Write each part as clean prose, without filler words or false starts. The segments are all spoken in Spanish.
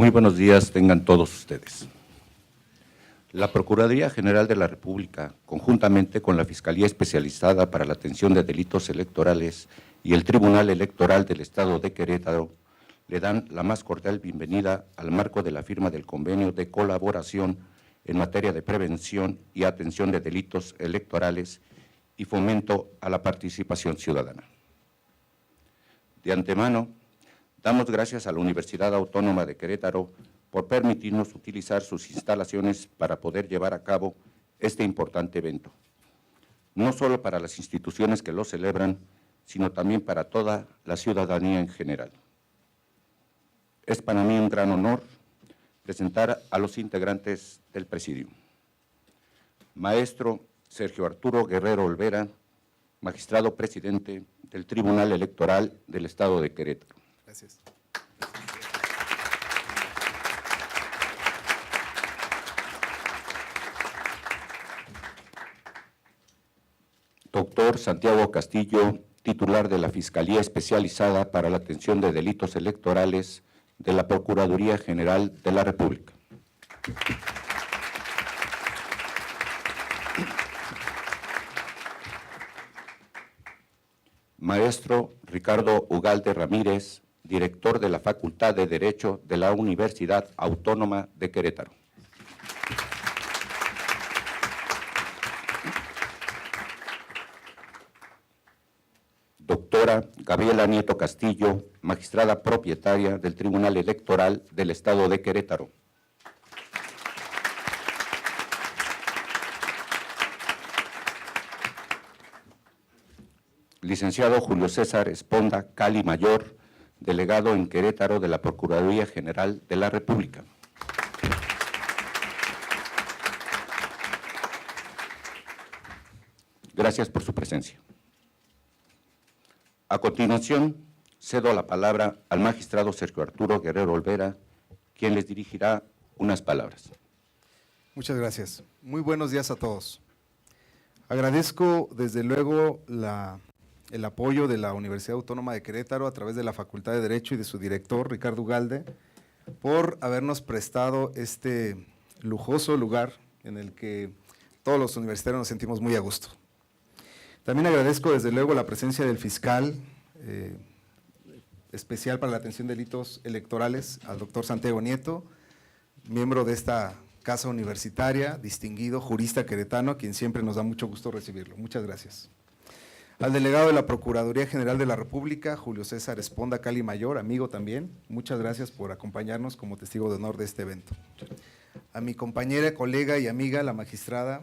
Muy buenos días tengan todos ustedes. La Procuraduría General de la República, conjuntamente con la Fiscalía Especializada para la Atención de Delitos Electorales y el Tribunal Electoral del Estado de Querétaro, le dan la más cordial bienvenida al marco de la firma del convenio de colaboración en materia de prevención y atención de delitos electorales y fomento a la participación ciudadana. De antemano, damos gracias a la Universidad Autónoma de Querétaro por permitirnos utilizar sus instalaciones para poder llevar a cabo este importante evento, no solo para las instituciones que lo celebran, sino también para toda la ciudadanía en general. Es para mí un gran honor presentar a los integrantes del Presidium. Maestro Sergio Arturo Guerrero Olvera, magistrado presidente del Tribunal Electoral del Estado de Querétaro. Gracias. Doctor Santiago Castillo, titular de la Fiscalía Especializada para la Atención de Delitos Electorales de la Procuraduría General de la República. Maestro Ricardo Ugalde Ramírez, director de la Facultad de Derecho de la Universidad Autónoma de Querétaro. Doctora Gabriela Nieto Castillo, magistrada propietaria del Tribunal Electoral del Estado de Querétaro. Licenciado Julio César Esponda Cali Mayor, delegado en Querétaro de la Procuraduría General de la República. Gracias por su presencia. A continuación, cedo la palabra al magistrado Sergio Arturo Guerrero Olvera, quien les dirigirá unas palabras. Muchas gracias. Muy buenos días a todos. Agradezco desde luego el apoyo de la Universidad Autónoma de Querétaro a través de la Facultad de Derecho y de su director, Ricardo Ugalde, por habernos prestado este lujoso lugar en el que todos los universitarios nos sentimos muy a gusto. También agradezco desde luego la presencia del fiscal especial para la atención de delitos electorales, al doctor Santiago Nieto, miembro de esta casa universitaria, distinguido jurista queretano, a quien siempre nos da mucho gusto recibirlo. Muchas gracias. Al delegado de la Procuraduría General de la República, Julio César Esponda Cali Mayor, amigo también, muchas gracias por acompañarnos como testigo de honor de este evento. A mi compañera, colega y amiga, la magistrada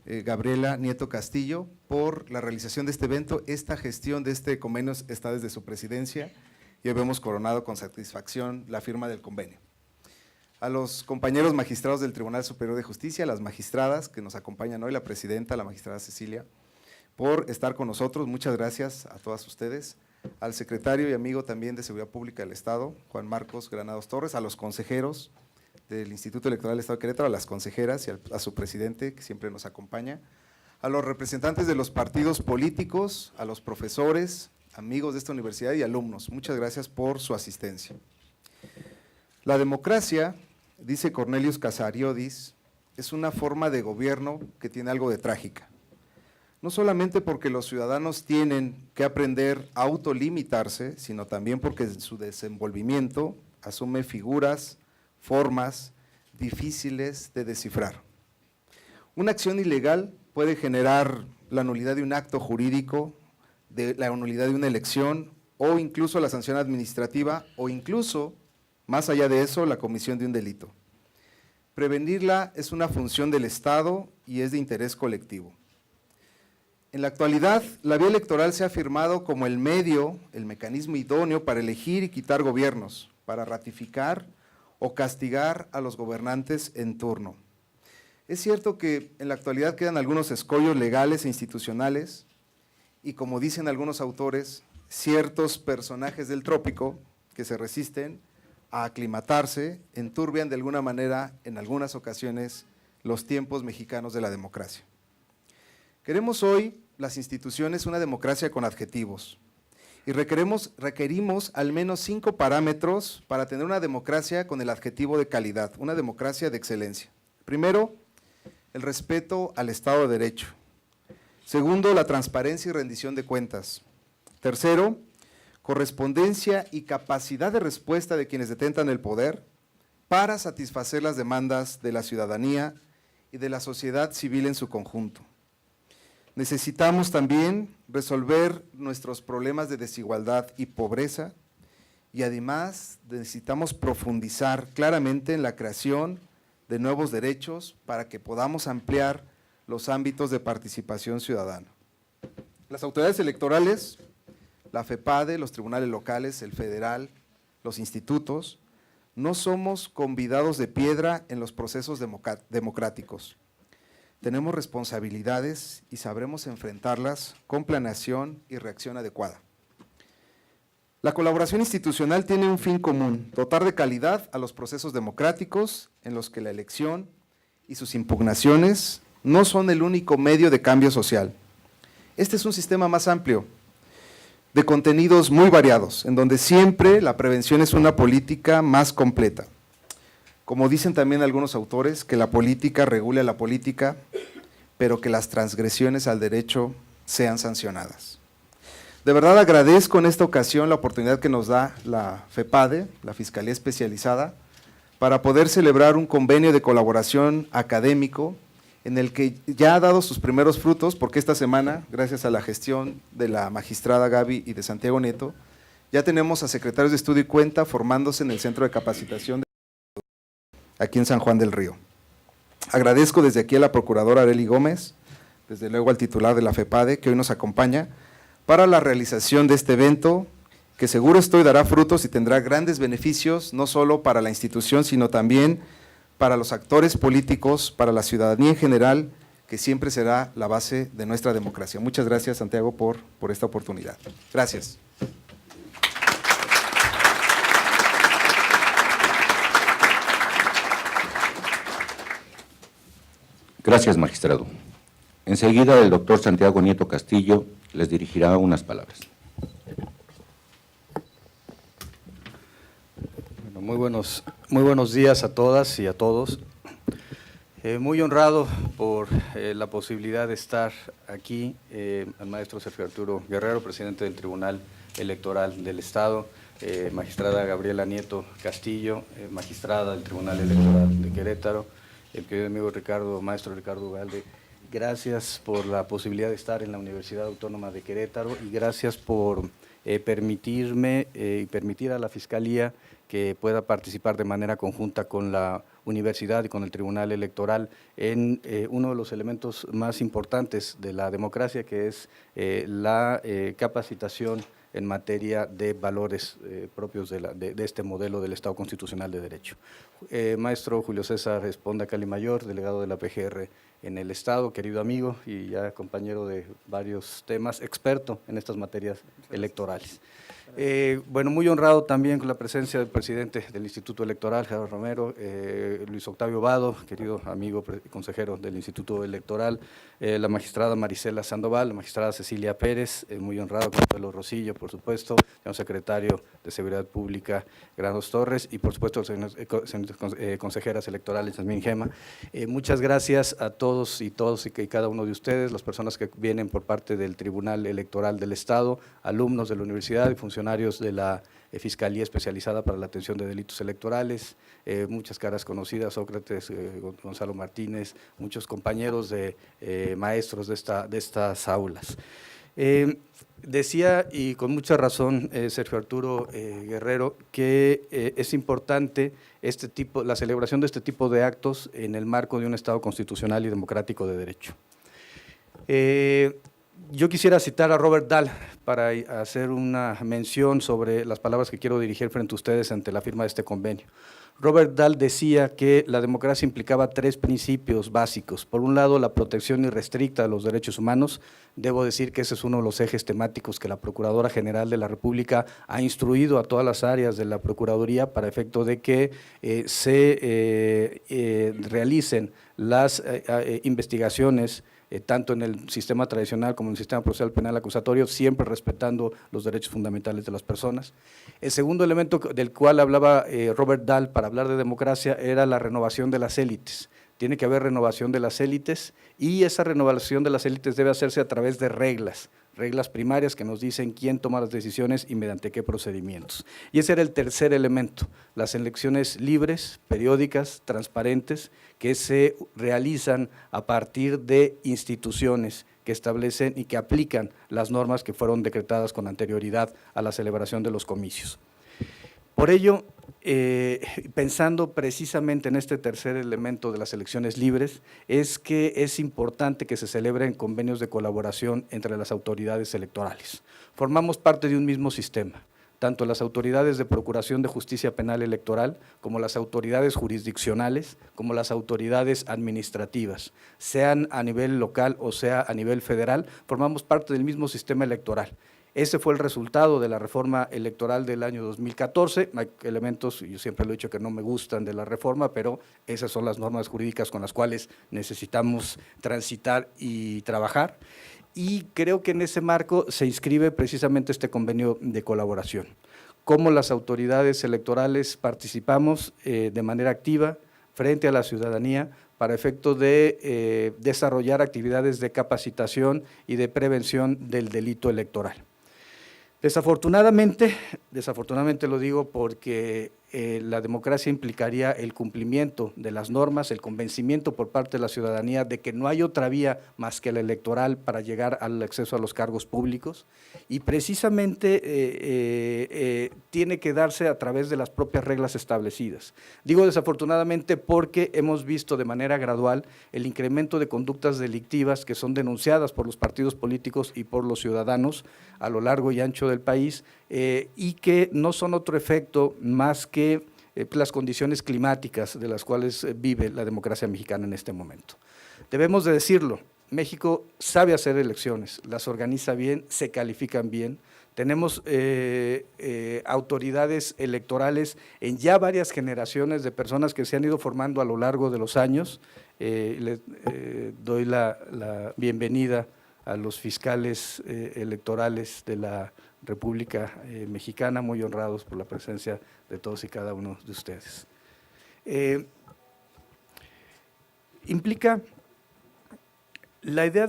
Gabriela Nieto Castillo, por la realización de este evento. Esta gestión de este convenio está desde su presidencia y hemos coronado con satisfacción la firma del convenio. A los compañeros magistrados del Tribunal Superior de Justicia, las magistradas que nos acompañan hoy, la presidenta, la magistrada Cecilia, por estar con nosotros, muchas gracias a todas ustedes. Al secretario y amigo también de Seguridad Pública del Estado, Juan Marcos Granados Torres, a los consejeros del Instituto Electoral del Estado de Querétaro, a las consejeras y a su presidente, que siempre nos acompaña, a los representantes de los partidos políticos, a los profesores, amigos de esta universidad y alumnos. Muchas gracias por su asistencia. La democracia, dice Cornelius Casariodis, es una forma de gobierno que tiene algo de trágica. No solamente porque los ciudadanos tienen que aprender a autolimitarse, sino también porque en su desenvolvimiento asume figuras, formas difíciles de descifrar. Una acción ilegal puede generar la nulidad de un acto jurídico, la nulidad de una elección o incluso la sanción administrativa o incluso, más allá de eso, la comisión de un delito. Prevenirla es una función del Estado y es de interés colectivo. En la actualidad, la vía electoral se ha afirmado como el medio, el mecanismo idóneo para elegir y quitar gobiernos, para ratificar o castigar a los gobernantes en turno. Es cierto que en la actualidad quedan algunos escollos legales e institucionales y, como dicen algunos autores, ciertos personajes del trópico que se resisten a aclimatarse, enturbian de alguna manera, en algunas ocasiones, los tiempos mexicanos de la democracia. Queremos hoy, las instituciones, una democracia con adjetivos, y requerimos al menos 5 parámetros para tener una democracia con el adjetivo de calidad, una democracia de excelencia. Primero, el respeto al Estado de Derecho. Segundo, la transparencia y rendición de cuentas. Tercero, correspondencia y capacidad de respuesta de quienes detentan el poder para satisfacer las demandas de la ciudadanía y de la sociedad civil en su conjunto. Necesitamos también resolver nuestros problemas de desigualdad y pobreza y además necesitamos profundizar claramente en la creación de nuevos derechos para que podamos ampliar los ámbitos de participación ciudadana. Las autoridades electorales, la FEPADE, los tribunales locales, el federal, los institutos, no somos convidados de piedra en los procesos democráticos. Tenemos responsabilidades y sabremos enfrentarlas con planeación y reacción adecuada. La colaboración institucional tiene un fin común, dotar de calidad a los procesos democráticos en los que la elección y sus impugnaciones no son el único medio de cambio social. Este es un sistema más amplio, de contenidos muy variados, en donde siempre la prevención es una política más completa. Como dicen también algunos autores, que la política regule a la política, pero que las transgresiones al derecho sean sancionadas. De verdad agradezco en esta ocasión la oportunidad que nos da la FEPADE, la Fiscalía Especializada, para poder celebrar un convenio de colaboración académico en el que ya ha dado sus primeros frutos, porque esta semana, gracias a la gestión de la magistrada Gaby y de Santiago Nieto, ya tenemos a secretarios de estudio y cuenta formándose en el Centro de Capacitación aquí en San Juan del Río. Agradezco desde aquí a la procuradora Arely Gómez, desde luego al titular de la FEPADE, que hoy nos acompaña, para la realización de este evento, que seguro estoy dará frutos y tendrá grandes beneficios, no solo para la institución, sino también para los actores políticos, para la ciudadanía en general, que siempre será la base de nuestra democracia. Muchas gracias, Santiago, por esta oportunidad. Gracias. Gracias, magistrado. Enseguida el doctor Santiago Nieto Castillo les dirigirá unas palabras. Bueno, muy buenos días a todas y a todos. Muy honrado por la posibilidad de estar aquí, al maestro Sergio Arturo Guerrero, presidente del Tribunal Electoral del Estado, magistrada Gabriela Nieto Castillo, magistrada del Tribunal Electoral de Querétaro, el querido amigo maestro Ricardo Ugalde. Gracias por la posibilidad de estar en la Universidad Autónoma de Querétaro y gracias por permitirme y permitir a la Fiscalía que pueda participar de manera conjunta con la universidad y con el Tribunal Electoral en uno de los elementos más importantes de la democracia, que es la capacitación en materia de valores propios de este modelo del Estado Constitucional de Derecho. Maestro Julio César Esponda Calimayor, delegado de la PGR en el Estado, querido amigo y ya compañero de varios temas, experto en estas materias electorales. Bueno, muy honrado también con la presencia del presidente del Instituto Electoral, Gerardo Romero, Luis Octavio Vado, querido amigo consejero del Instituto Electoral, la magistrada Marisela Sandoval, la magistrada Cecilia Pérez, muy honrado con Pelo Rosillo, por supuesto, el secretario de Seguridad Pública, Granos Torres, y por supuesto, consejeras electorales, Yasmín Gema. Muchas gracias a todos y cada uno de ustedes, las personas que vienen por parte del Tribunal Electoral del Estado, alumnos de la universidad y funcionarios de la Fiscalía Especializada para la Atención de Delitos Electorales, muchas caras conocidas, Sócrates, Gonzalo Martínez, muchos compañeros de maestros de estas aulas. Decía, y con mucha razón, Sergio Arturo Guerrero, que es importante la celebración de este tipo de actos en el marco de un Estado constitucional y democrático de derecho. Yo quisiera citar a Robert Dahl para hacer una mención sobre las palabras que quiero dirigir frente a ustedes ante la firma de este convenio. Robert Dahl decía que la democracia implicaba 3 principios básicos. Por un lado, la protección irrestricta de los derechos humanos. Debo decir que ese es uno de los ejes temáticos que la Procuradora General de la República ha instruido a todas las áreas de la Procuraduría para efecto de que se realicen las investigaciones tanto en el sistema tradicional como en el sistema procesal penal acusatorio, siempre respetando los derechos fundamentales de las personas. El segundo elemento del cual hablaba Robert Dahl para hablar de democracia era la renovación de las élites. Tiene que haber renovación de las élites y esa renovación de las élites debe hacerse a través de reglas primarias que nos dicen quién toma las decisiones y mediante qué procedimientos. Y ese era el tercer elemento, las elecciones libres, periódicas, transparentes, que se realizan a partir de instituciones que establecen y que aplican las normas que fueron decretadas con anterioridad a la celebración de los comicios. Por ello, pensando precisamente en este tercer elemento de las elecciones libres, es que es importante que se celebren convenios de colaboración entre las autoridades electorales. Formamos parte de un mismo sistema, tanto las autoridades de Procuración de Justicia Penal Electoral como las autoridades jurisdiccionales, como las autoridades administrativas, sean a nivel local o sea a nivel federal, formamos parte del mismo sistema electoral. Ese fue el resultado de la reforma electoral del año 2014. Hay elementos, y yo siempre lo he dicho, que no me gustan de la reforma, pero esas son las normas jurídicas con las cuales necesitamos transitar y trabajar. Y creo que en ese marco se inscribe precisamente este convenio de colaboración. Cómo las autoridades electorales participamos de manera activa frente a la ciudadanía para efecto de desarrollar actividades de capacitación y de prevención del delito electoral. Desafortunadamente lo digo porque la democracia implicaría el cumplimiento de las normas, el convencimiento por parte de la ciudadanía de que no hay otra vía más que la electoral para llegar al acceso a los cargos públicos y precisamente tiene que darse a través de las propias reglas establecidas. Digo desafortunadamente porque hemos visto de manera gradual el incremento de conductas delictivas que son denunciadas por los partidos políticos y por los ciudadanos a lo largo y ancho del país y que no son otro efecto más que las condiciones climáticas de las cuales vive la democracia mexicana en este momento. Debemos de decirlo, México sabe hacer elecciones, las organiza bien, se califican bien, tenemos autoridades electorales en ya varias generaciones de personas que se han ido formando a lo largo de los años. Les doy la bienvenida a los fiscales electorales de la República Mexicana, muy honrados por la presencia de todos y cada uno de ustedes. Implica la idea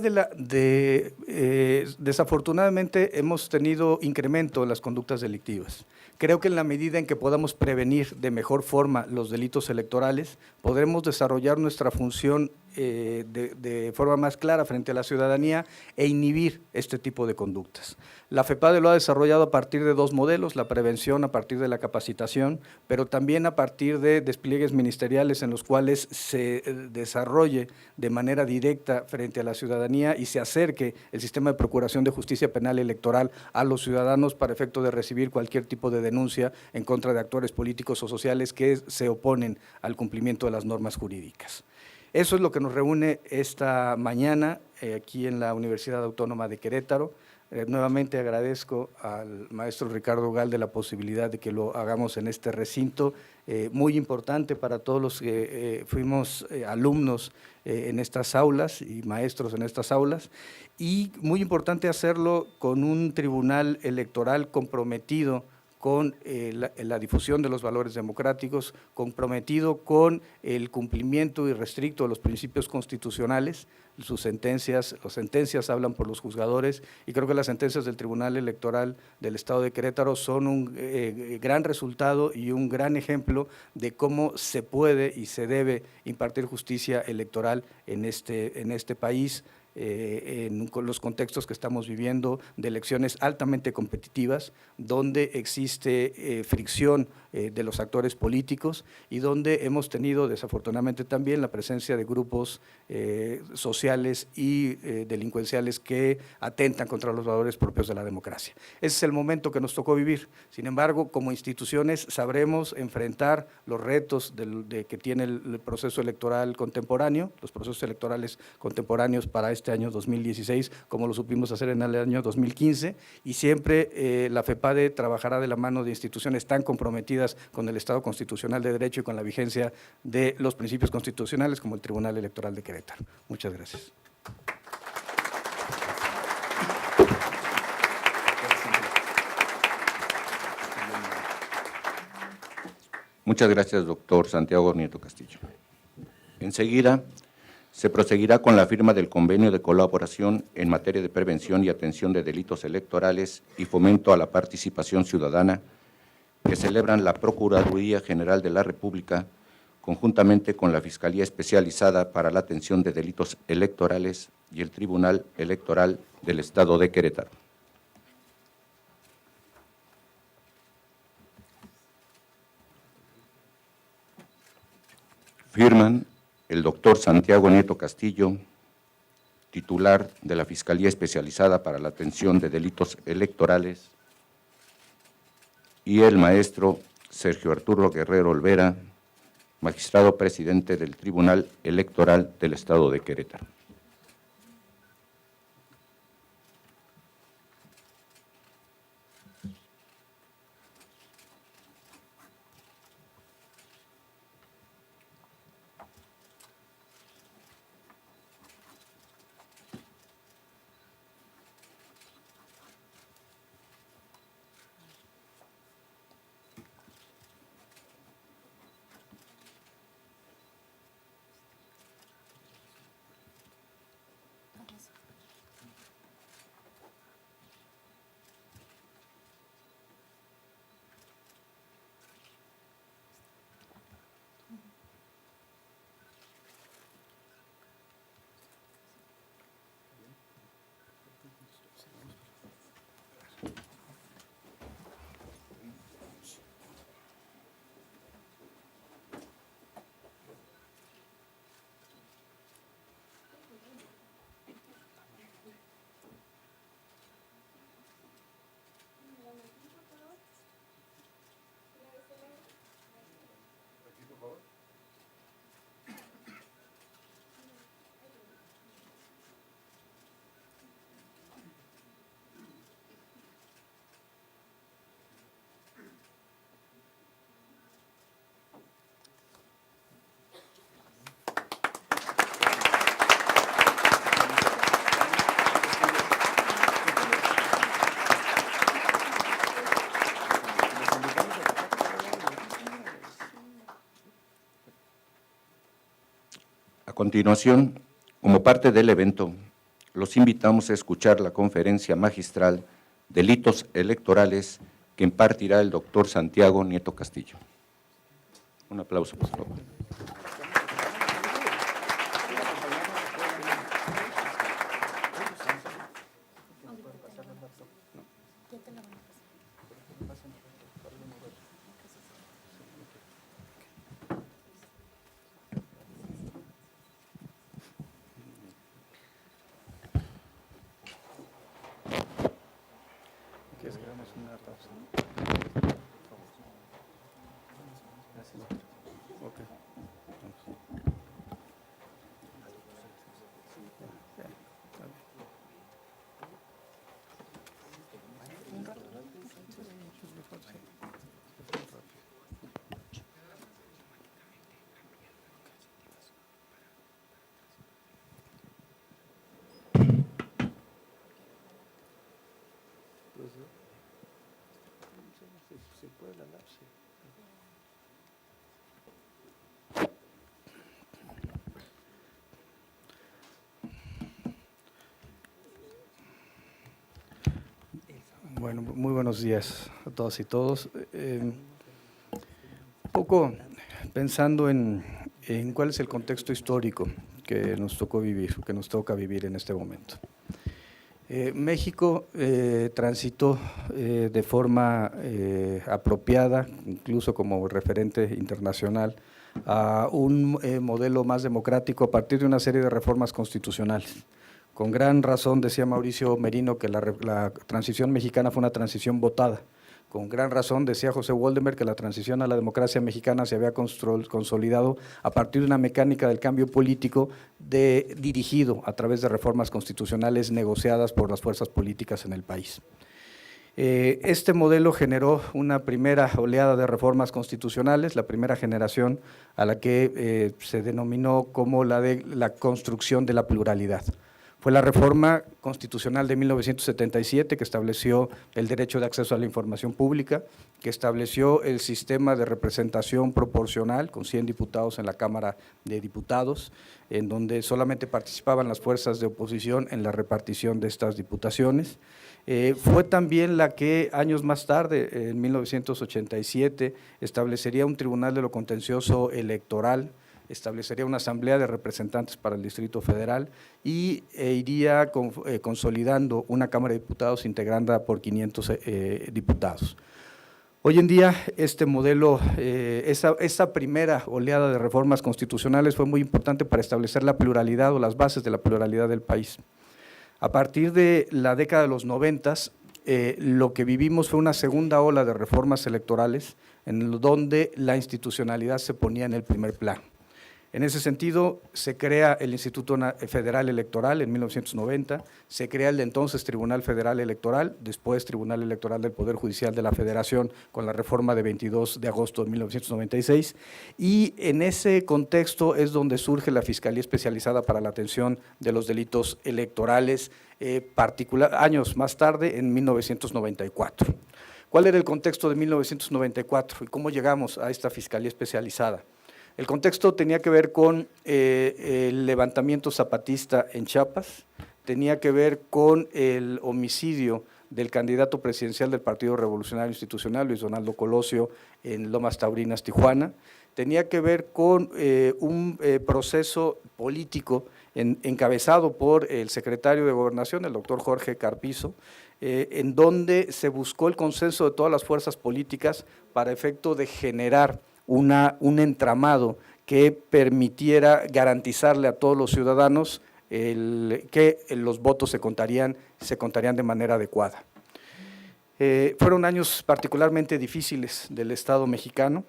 desafortunadamente hemos tenido incremento en las conductas delictivas. Creo que en la medida en que podamos prevenir de mejor forma los delitos electorales, podremos desarrollar nuestra función de forma más clara frente a la ciudadanía e inhibir este tipo de conductas. La FEPADE lo ha desarrollado a partir de dos modelos, la prevención a partir de la capacitación, pero también a partir de despliegues ministeriales en los cuales se desarrolle de manera directa frente a la ciudadanía y se acerque el sistema de procuración de justicia penal electoral a los ciudadanos para efecto de recibir cualquier tipo de denuncia en contra de actores políticos o sociales que se oponen al cumplimiento de las normas jurídicas. Eso es lo que nos reúne esta mañana aquí en la Universidad Autónoma de Querétaro. Nuevamente agradezco al maestro Ricardo Galde la posibilidad de que lo hagamos en este recinto, muy importante para todos los que fuimos alumnos en estas aulas y maestros en estas aulas, y muy importante hacerlo con un tribunal electoral comprometido con la difusión de los valores democráticos, comprometido con el cumplimiento irrestricto de los principios constitucionales. Las sentencias hablan por los juzgadores y creo que las sentencias del Tribunal Electoral del Estado de Querétaro son un gran resultado y un gran ejemplo de cómo se puede y se debe impartir justicia electoral en este país, en los contextos que estamos viviendo de elecciones altamente competitivas, donde existe fricción de los actores políticos y donde hemos tenido desafortunadamente también la presencia de grupos sociales y delincuenciales que atentan contra los valores propios de la democracia. Ese es el momento que nos tocó vivir. Sin embargo, como instituciones sabremos enfrentar los retos que tiene el proceso electoral contemporáneo, los procesos electorales contemporáneos para este año 2016, como lo supimos hacer en el año 2015, y siempre la FEPADE trabajará de la mano de instituciones tan comprometidas con el Estado constitucional de derecho y con la vigencia de los principios constitucionales como el Tribunal Electoral de Querétaro. Muchas gracias. Muchas gracias, doctor Santiago Nieto Castillo. Enseguida, se proseguirá con la firma del convenio de colaboración en materia de prevención y atención de delitos electorales y fomento a la participación ciudadana que celebran la Procuraduría General de la República conjuntamente con la Fiscalía Especializada para la Atención de Delitos Electorales y el Tribunal Electoral del Estado de Querétaro. Firman el doctor Santiago Nieto Castillo, titular de la Fiscalía Especializada para la Atención de Delitos Electorales, y el maestro Sergio Arturo Guerrero Olvera, magistrado presidente del Tribunal Electoral del Estado de Querétaro. A continuación, como parte del evento, los invitamos a escuchar la conferencia magistral Delitos Electorales que impartirá el doctor Santiago Nieto Castillo. Un aplauso, por favor. ¿Quieres que hagamos una pausa? Ok. Se puede hablar, sí. Bueno, muy buenos días a todas y todos. Un poco pensando en cuál es el contexto histórico que nos tocó vivir, que nos toca vivir en este momento. México transitó de forma apropiada, incluso como referente internacional, a un modelo más democrático a partir de una serie de reformas constitucionales. Con gran razón decía Mauricio Merino que la transición mexicana fue una transición votada. Con gran razón decía José Woldenberg que la transición a la democracia mexicana se había consolidado a partir de una mecánica del cambio político dirigido a través de reformas constitucionales negociadas por las fuerzas políticas en el país. Este modelo generó una primera oleada de reformas constitucionales, la primera generación a la que se denominó como la de la construcción de la pluralidad. Fue la reforma constitucional de 1977 que estableció el derecho de acceso a la información pública, que estableció el sistema de representación proporcional con 100 diputados en la Cámara de Diputados, en donde solamente participaban las fuerzas de oposición en la repartición de estas diputaciones. Fue también la que años más tarde, en 1987, establecería un Tribunal de lo Contencioso Electoral, establecería una asamblea de representantes para el Distrito Federal y iría consolidando una Cámara de Diputados integrada por 500 diputados. Hoy en día este modelo, esa primera oleada de reformas constitucionales fue muy importante para establecer la pluralidad o las bases de la pluralidad del país. A partir de la década de los 90, lo que vivimos fue una segunda ola de reformas electorales en donde la institucionalidad se ponía en el primer plano. En ese sentido, se crea el Instituto Federal Electoral en 1990, se crea el entonces Tribunal Federal Electoral, después Tribunal Electoral del Poder Judicial de la Federación con la reforma de 22 de agosto de 1996, y en ese contexto es donde surge la Fiscalía Especializada para la Atención de los Delitos Electorales, años más tarde, en 1994. ¿Cuál era el contexto de 1994 y cómo llegamos a esta Fiscalía Especializada? El contexto tenía que ver con el levantamiento zapatista en Chiapas, tenía que ver con el homicidio del candidato presidencial del Partido Revolucionario Institucional, Luis Donaldo Colosio, en Lomas Taurinas, Tijuana, tenía que ver con un proceso político encabezado por el secretario de Gobernación, el doctor Jorge Carpizo, en donde se buscó el consenso de todas las fuerzas políticas para efecto de generar un entramado que permitiera garantizarle a todos los ciudadanos que los votos se contarían de manera adecuada. Fueron años particularmente difíciles del Estado mexicano,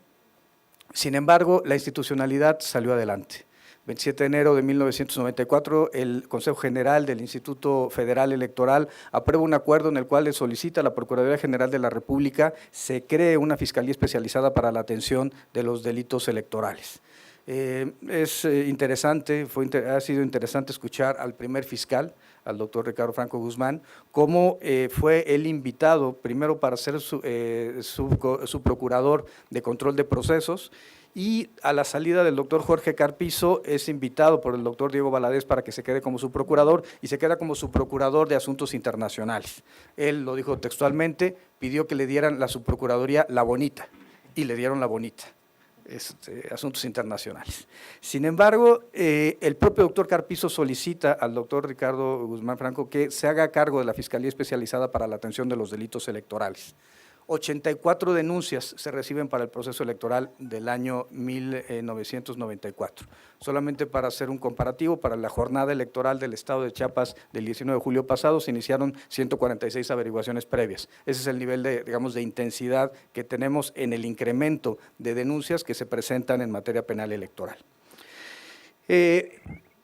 sin embargo, la institucionalidad salió adelante. 27 de enero de 1994, el Consejo General del Instituto Federal Electoral aprueba un acuerdo en el cual le solicita a la Procuraduría General de la República se cree una Fiscalía Especializada para la Atención de los Delitos Electorales. Es interesante, ha sido interesante escuchar al primer fiscal, al doctor Ricardo Franco Guzmán, cómo fue él invitado primero para ser su procurador de control de procesos, y a la salida del doctor Jorge Carpizo es invitado por el doctor Diego Valadez para que se quede como su procurador, y se queda como su procurador de asuntos internacionales. Él lo dijo textualmente, pidió que le dieran la subprocuraduría La Bonita, y le dieron La Bonita. Asuntos internacionales. Sin embargo, el propio doctor Carpizo solicita al doctor Ricardo Guzmán Franco que se haga cargo de la Fiscalía Especializada para la Atención de los Delitos Electorales. 84 denuncias se reciben para el proceso electoral del año 1994. Solamente para hacer un comparativo, para la jornada electoral del estado de Chiapas del 19 de julio pasado se iniciaron 146 averiguaciones previas. Ese es el nivel de intensidad que tenemos en el incremento de denuncias que se presentan en materia penal electoral.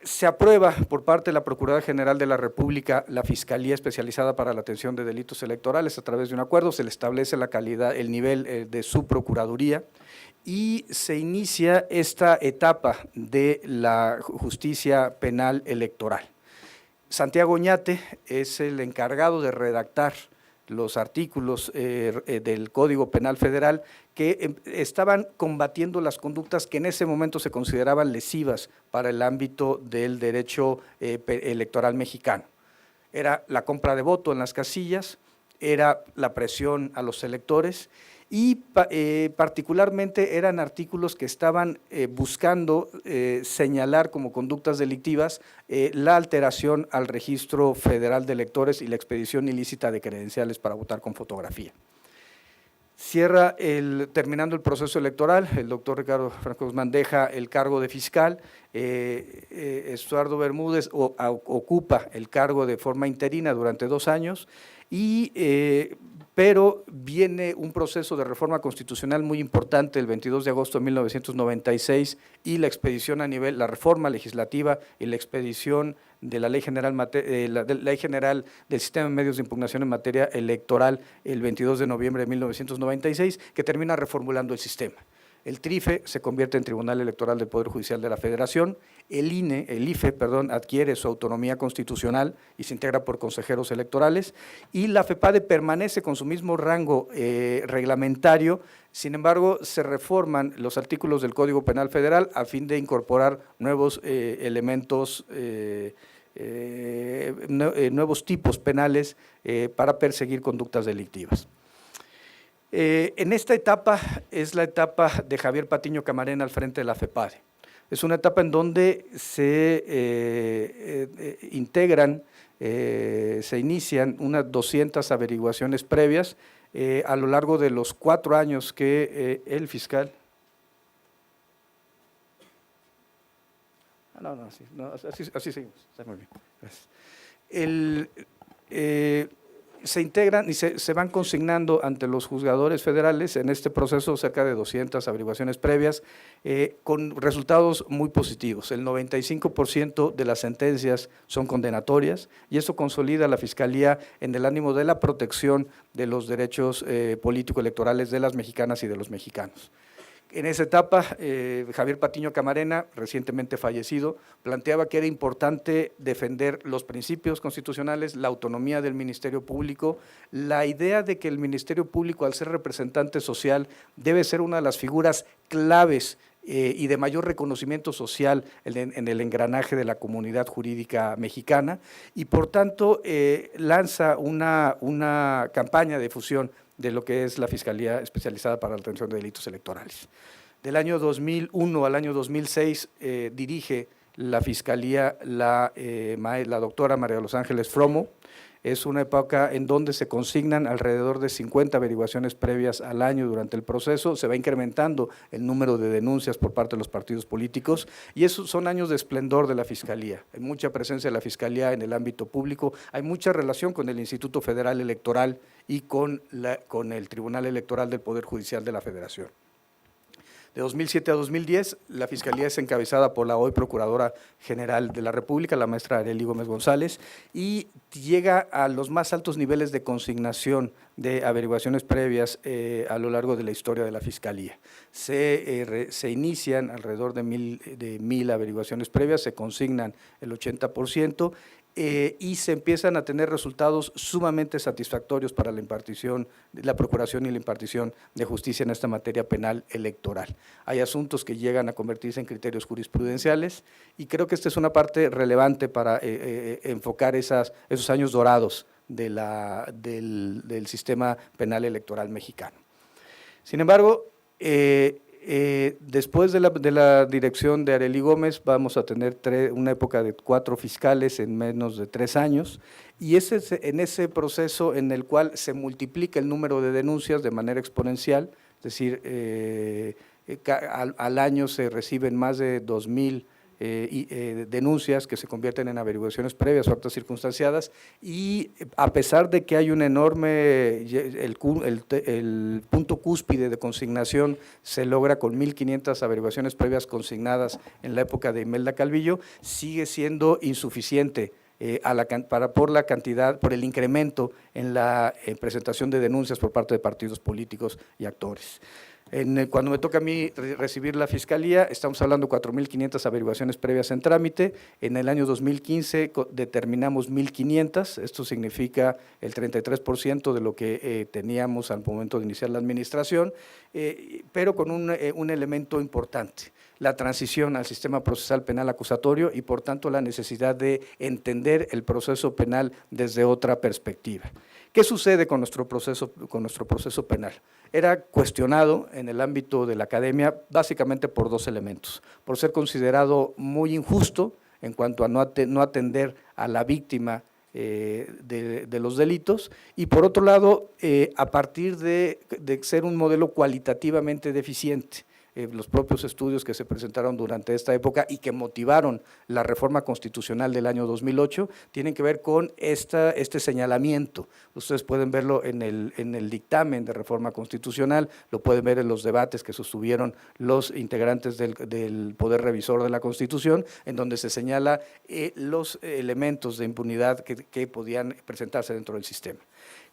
Se aprueba por parte de la Procuraduría General de la República la Fiscalía Especializada para la Atención de Delitos Electorales a través de un acuerdo, se le establece la calidad, el nivel de su procuraduría, y se inicia esta etapa de la justicia penal electoral. Santiago Oñate es el encargado de redactar los artículos del Código Penal Federal que estaban combatiendo las conductas que en ese momento se consideraban lesivas para el ámbito del derecho electoral mexicano. Era la compra de voto en las casillas, era la presión a los electores y particularmente eran artículos que estaban buscando señalar como conductas delictivas la alteración al registro federal de electores y la expedición ilícita de credenciales para votar con fotografía. Terminando el proceso electoral, el doctor Ricardo Franco Guzmán deja el cargo de fiscal, Estuardo Bermúdez ocupa el cargo de forma interina durante 2 años, pero viene un proceso de reforma constitucional muy importante el 22 de agosto de 1996 y la expedición la reforma legislativa y la expedición de la Ley General del Sistema de Medios de Impugnación en materia electoral el 22 de noviembre de 1996, que termina reformulando el sistema. El TRIFE se convierte en Tribunal Electoral del Poder Judicial de la Federación, el IFE, adquiere su autonomía constitucional y se integra por consejeros electorales, y la FEPADE permanece con su mismo rango reglamentario. Sin embargo, se reforman los artículos del Código Penal Federal a fin de incorporar nuevos elementos, nuevos tipos penales para perseguir conductas delictivas. En esta etapa es la etapa de Javier Patiño Camarena al frente de la FEPADE. Es una etapa en donde se se inician unas 200 averiguaciones previas a lo largo de los 4 años que el fiscal… Así seguimos, está muy bien, gracias. Se integran y se van consignando ante los juzgadores federales en este proceso cerca de 200 averiguaciones previas con resultados muy positivos. El 95% de las sentencias son condenatorias y eso consolida a la Fiscalía en el ánimo de la protección de los derechos político-electorales de las mexicanas y de los mexicanos. En esa etapa, Javier Patiño Camarena, recientemente fallecido, planteaba que era importante defender los principios constitucionales, la autonomía del Ministerio Público, la idea de que el Ministerio Público, al ser representante social, debe ser una de las figuras claves y de mayor reconocimiento social en el engranaje de la comunidad jurídica mexicana, y por tanto lanza una campaña de difusión de lo que es la Fiscalía Especializada para la Atención de Delitos Electorales. Del año 2001 al año 2006 dirige la Fiscalía la doctora María de los Ángeles Fromo. Es una época en donde se consignan alrededor de 50 averiguaciones previas al año durante el proceso, se va incrementando el número de denuncias por parte de los partidos políticos y esos son años de esplendor de la Fiscalía. Hay mucha presencia de la Fiscalía en el ámbito público, hay mucha relación con el Instituto Federal Electoral y con el Tribunal Electoral del Poder Judicial de la Federación. De 2007 a 2010, la Fiscalía es encabezada por la hoy Procuradora General de la República, la maestra Arely Gómez González, y llega a los más altos niveles de consignación de averiguaciones previas a lo largo de la historia de la Fiscalía. Se inician alrededor de 1,000 averiguaciones previas, se consignan el 80%, y se empiezan a tener resultados sumamente satisfactorios para la procuración y la impartición de justicia en esta materia penal electoral. Hay asuntos que llegan a convertirse en criterios jurisprudenciales y creo que esta es una parte relevante para enfocar esos años dorados del sistema penal electoral mexicano. Sin embargo, después de la dirección de Arely Gómez vamos a tener una época de 4 fiscales en menos de 3 años y en ese proceso en el cual se multiplica el número de denuncias de manera exponencial, es decir, al año se reciben más de 2,000 denuncias que se convierten en averiguaciones previas o actas circunstanciadas y a pesar de que hay un enorme, el punto cúspide de consignación se logra con 1,500 averiguaciones previas consignadas en la época de Imelda Calvillo, sigue siendo insuficiente por el incremento en la presentación de denuncias por parte de partidos políticos y actores. Cuando me toca a mí recibir la Fiscalía, estamos hablando de 4,500 averiguaciones previas en trámite. En el año 2015 determinamos 1,500, esto significa el 33% de lo que teníamos al momento de iniciar la administración, pero con un elemento importante, la transición al sistema procesal penal acusatorio y por tanto la necesidad de entender el proceso penal desde otra perspectiva. ¿Qué sucede con nuestro proceso penal? Era cuestionado en el ámbito de la academia básicamente por 2 elementos, por ser considerado muy injusto en cuanto a no atender a la víctima de los delitos y por otro lado, a partir de ser un modelo cualitativamente deficiente. Los propios estudios que se presentaron durante esta época y que motivaron la reforma constitucional del año 2008 tienen que ver con este señalamiento. Ustedes pueden verlo en el dictamen de reforma constitucional, lo pueden ver en los debates que sostuvieron los integrantes del Poder Revisor de la Constitución, en donde se señala los elementos de impunidad que podían presentarse dentro del sistema.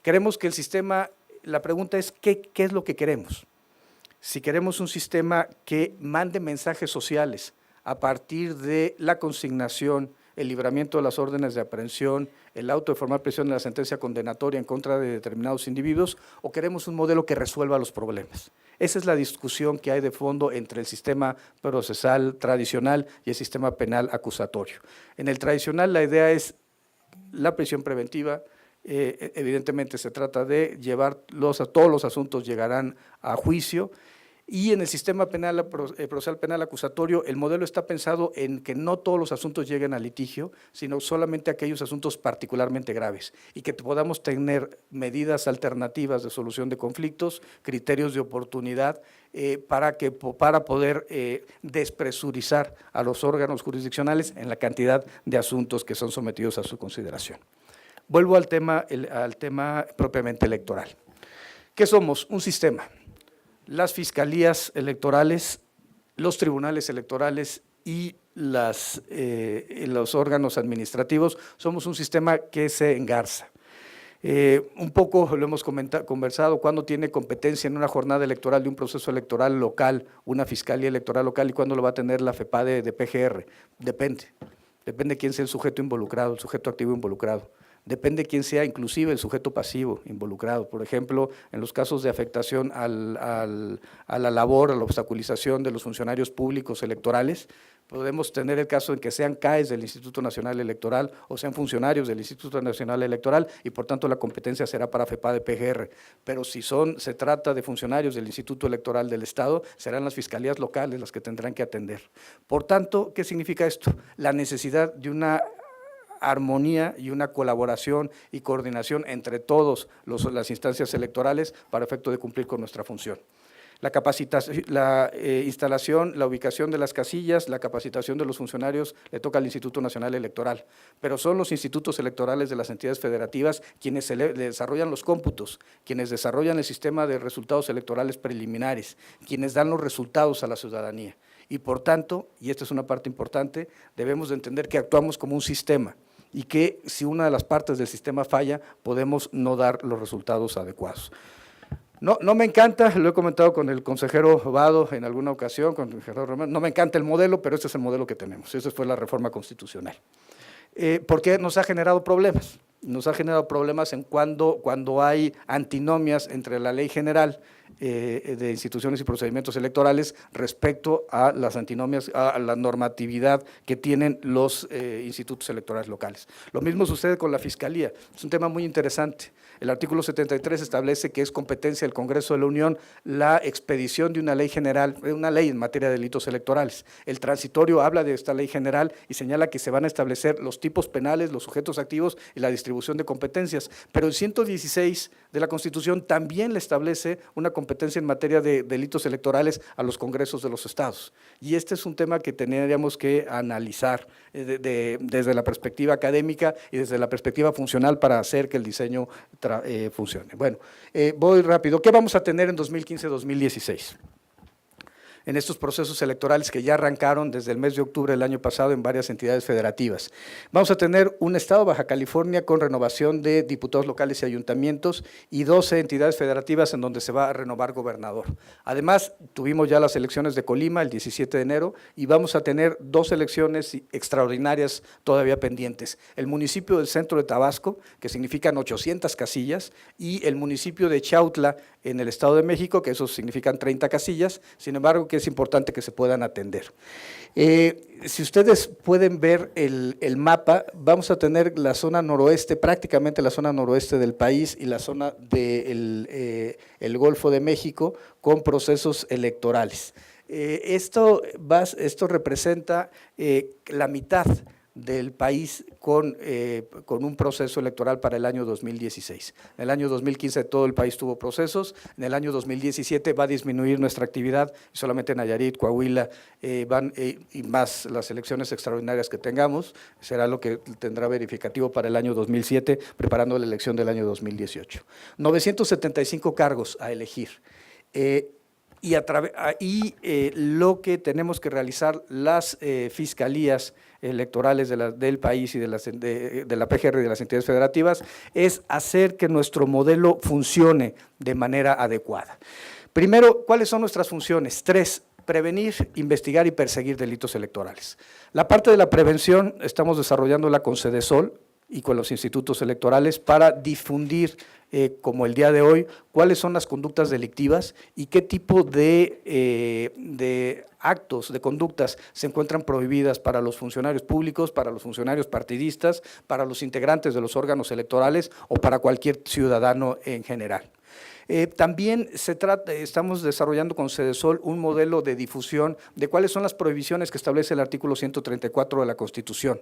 Queremos que el sistema, la pregunta es, ¿qué es lo que queremos? si queremos un sistema que mande mensajes sociales a partir de la consignación, el libramiento de las órdenes de aprehensión, el auto de formal prisión de la sentencia condenatoria en contra de determinados individuos, o queremos un modelo que resuelva los problemas. Esa es la discusión que hay de fondo entre el sistema procesal tradicional y el sistema penal acusatorio. En el tradicional la idea es la prisión preventiva. Evidentemente se trata de todos los asuntos llegarán a juicio, y en el sistema penal, procesal penal acusatorio, el modelo está pensado en que no todos los asuntos lleguen a litigio, sino solamente aquellos asuntos particularmente graves, y que podamos tener medidas alternativas de solución de conflictos, criterios de oportunidad, para poder despresurizar a los órganos jurisdiccionales en la cantidad de asuntos que son sometidos a su consideración. Vuelvo al tema propiamente electoral. ¿Qué somos? Un sistema. Las fiscalías electorales, los tribunales electorales y los órganos administrativos somos un sistema que se engarza. Un poco lo hemos conversado, cuándo tiene competencia en una jornada electoral de un proceso electoral local, una fiscalía electoral local, y cuándo lo va a tener la FEPADE de PGR. Depende quién sea el sujeto involucrado, el sujeto activo involucrado. Depende quién sea inclusive el sujeto pasivo involucrado. Por ejemplo, en los casos de afectación a la labor, a la obstaculización de los funcionarios públicos electorales, podemos tener el caso en que sean CAEs del Instituto Nacional Electoral o sean funcionarios del Instituto Nacional Electoral, y por tanto la competencia será para FEPADE PGR. Pero si se trata de funcionarios del Instituto Electoral del Estado, serán las fiscalías locales las que tendrán que atender. Por tanto, ¿qué significa esto? La necesidad de una armonía y una colaboración y coordinación entre todas las instancias electorales para efecto de cumplir con nuestra función. La capacitación, instalación, la ubicación de las casillas, la capacitación de los funcionarios le toca al Instituto Nacional Electoral, pero son los institutos electorales de las entidades federativas quienes desarrollan los cómputos, quienes desarrollan el sistema de resultados electorales preliminares, quienes dan los resultados a la ciudadanía. Y por tanto, y esta es una parte importante, debemos de entender que actuamos como un sistema, y que si una de las partes del sistema falla, podemos no dar los resultados adecuados. No me encanta, lo he comentado con el consejero Vado en alguna ocasión, con el Gerardo Romero, no me encanta el modelo, pero este es el modelo que tenemos, esa fue la reforma constitucional. Porque nos ha generado problemas. Nos ha generado problemas en cuando hay antinomias entre la ley general de instituciones y procedimientos electorales respecto a las antinomias, a la normatividad que tienen los institutos electorales locales. Lo mismo sucede con la Fiscalía, es un tema muy interesante. El artículo 73 establece que es competencia del Congreso de la Unión la expedición de una ley general, una ley en materia de delitos electorales. El transitorio habla de esta ley general y señala que se van a establecer los tipos penales, los sujetos activos y la distribución de competencias, pero el 116 de la Constitución también le establece una competencia en materia de delitos electorales a los congresos de los estados. Y este es un tema que tendríamos que analizar desde la perspectiva académica y desde la perspectiva funcional para hacer que el diseño funcione. Bueno, voy rápido. ¿Qué vamos a tener en 2015-2016? En estos procesos electorales que ya arrancaron desde el mes de octubre del año pasado en varias entidades federativas. Vamos a tener un estado, Baja California, con renovación de diputados locales y ayuntamientos, y 12 entidades federativas en donde se va a renovar gobernador. Además, tuvimos ya las elecciones de Colima el 17 de enero y vamos a tener 2 elecciones extraordinarias todavía pendientes. El municipio del centro de Tabasco, que significan 800 casillas, y el municipio de Chautla en el Estado de México, que esos significan 30 casillas, sin embargo, que es importante que se puedan atender. Si ustedes pueden ver el mapa, vamos a tener la zona noroeste, prácticamente la zona noroeste del país y la zona del Golfo de México con procesos electorales. Esto representa la mitad del país con un proceso electoral para el año 2016. En el año 2015 todo el país tuvo procesos, en el año 2017 va a disminuir nuestra actividad, solamente Nayarit, Coahuila y más las elecciones extraordinarias que tengamos, será lo que tendrá verificativo para el año 2007, preparando la elección del año 2018. 975 cargos a elegir. Lo que tenemos que realizar las fiscalías electorales del país y de la PGR y de las entidades federativas es hacer que nuestro modelo funcione de manera adecuada. Primero, ¿cuáles son nuestras funciones? 3, prevenir, investigar y perseguir delitos electorales. La parte de la prevención estamos desarrollándola con Cedesol y con los institutos electorales para difundir, como el día de hoy, cuáles son las conductas delictivas y qué tipo de actos, de conductas se encuentran prohibidas para los funcionarios públicos, para los funcionarios partidistas, para los integrantes de los órganos electorales o para cualquier ciudadano en general. También estamos desarrollando con Cedesol un modelo de difusión de cuáles son las prohibiciones que establece el artículo 134 de la Constitución.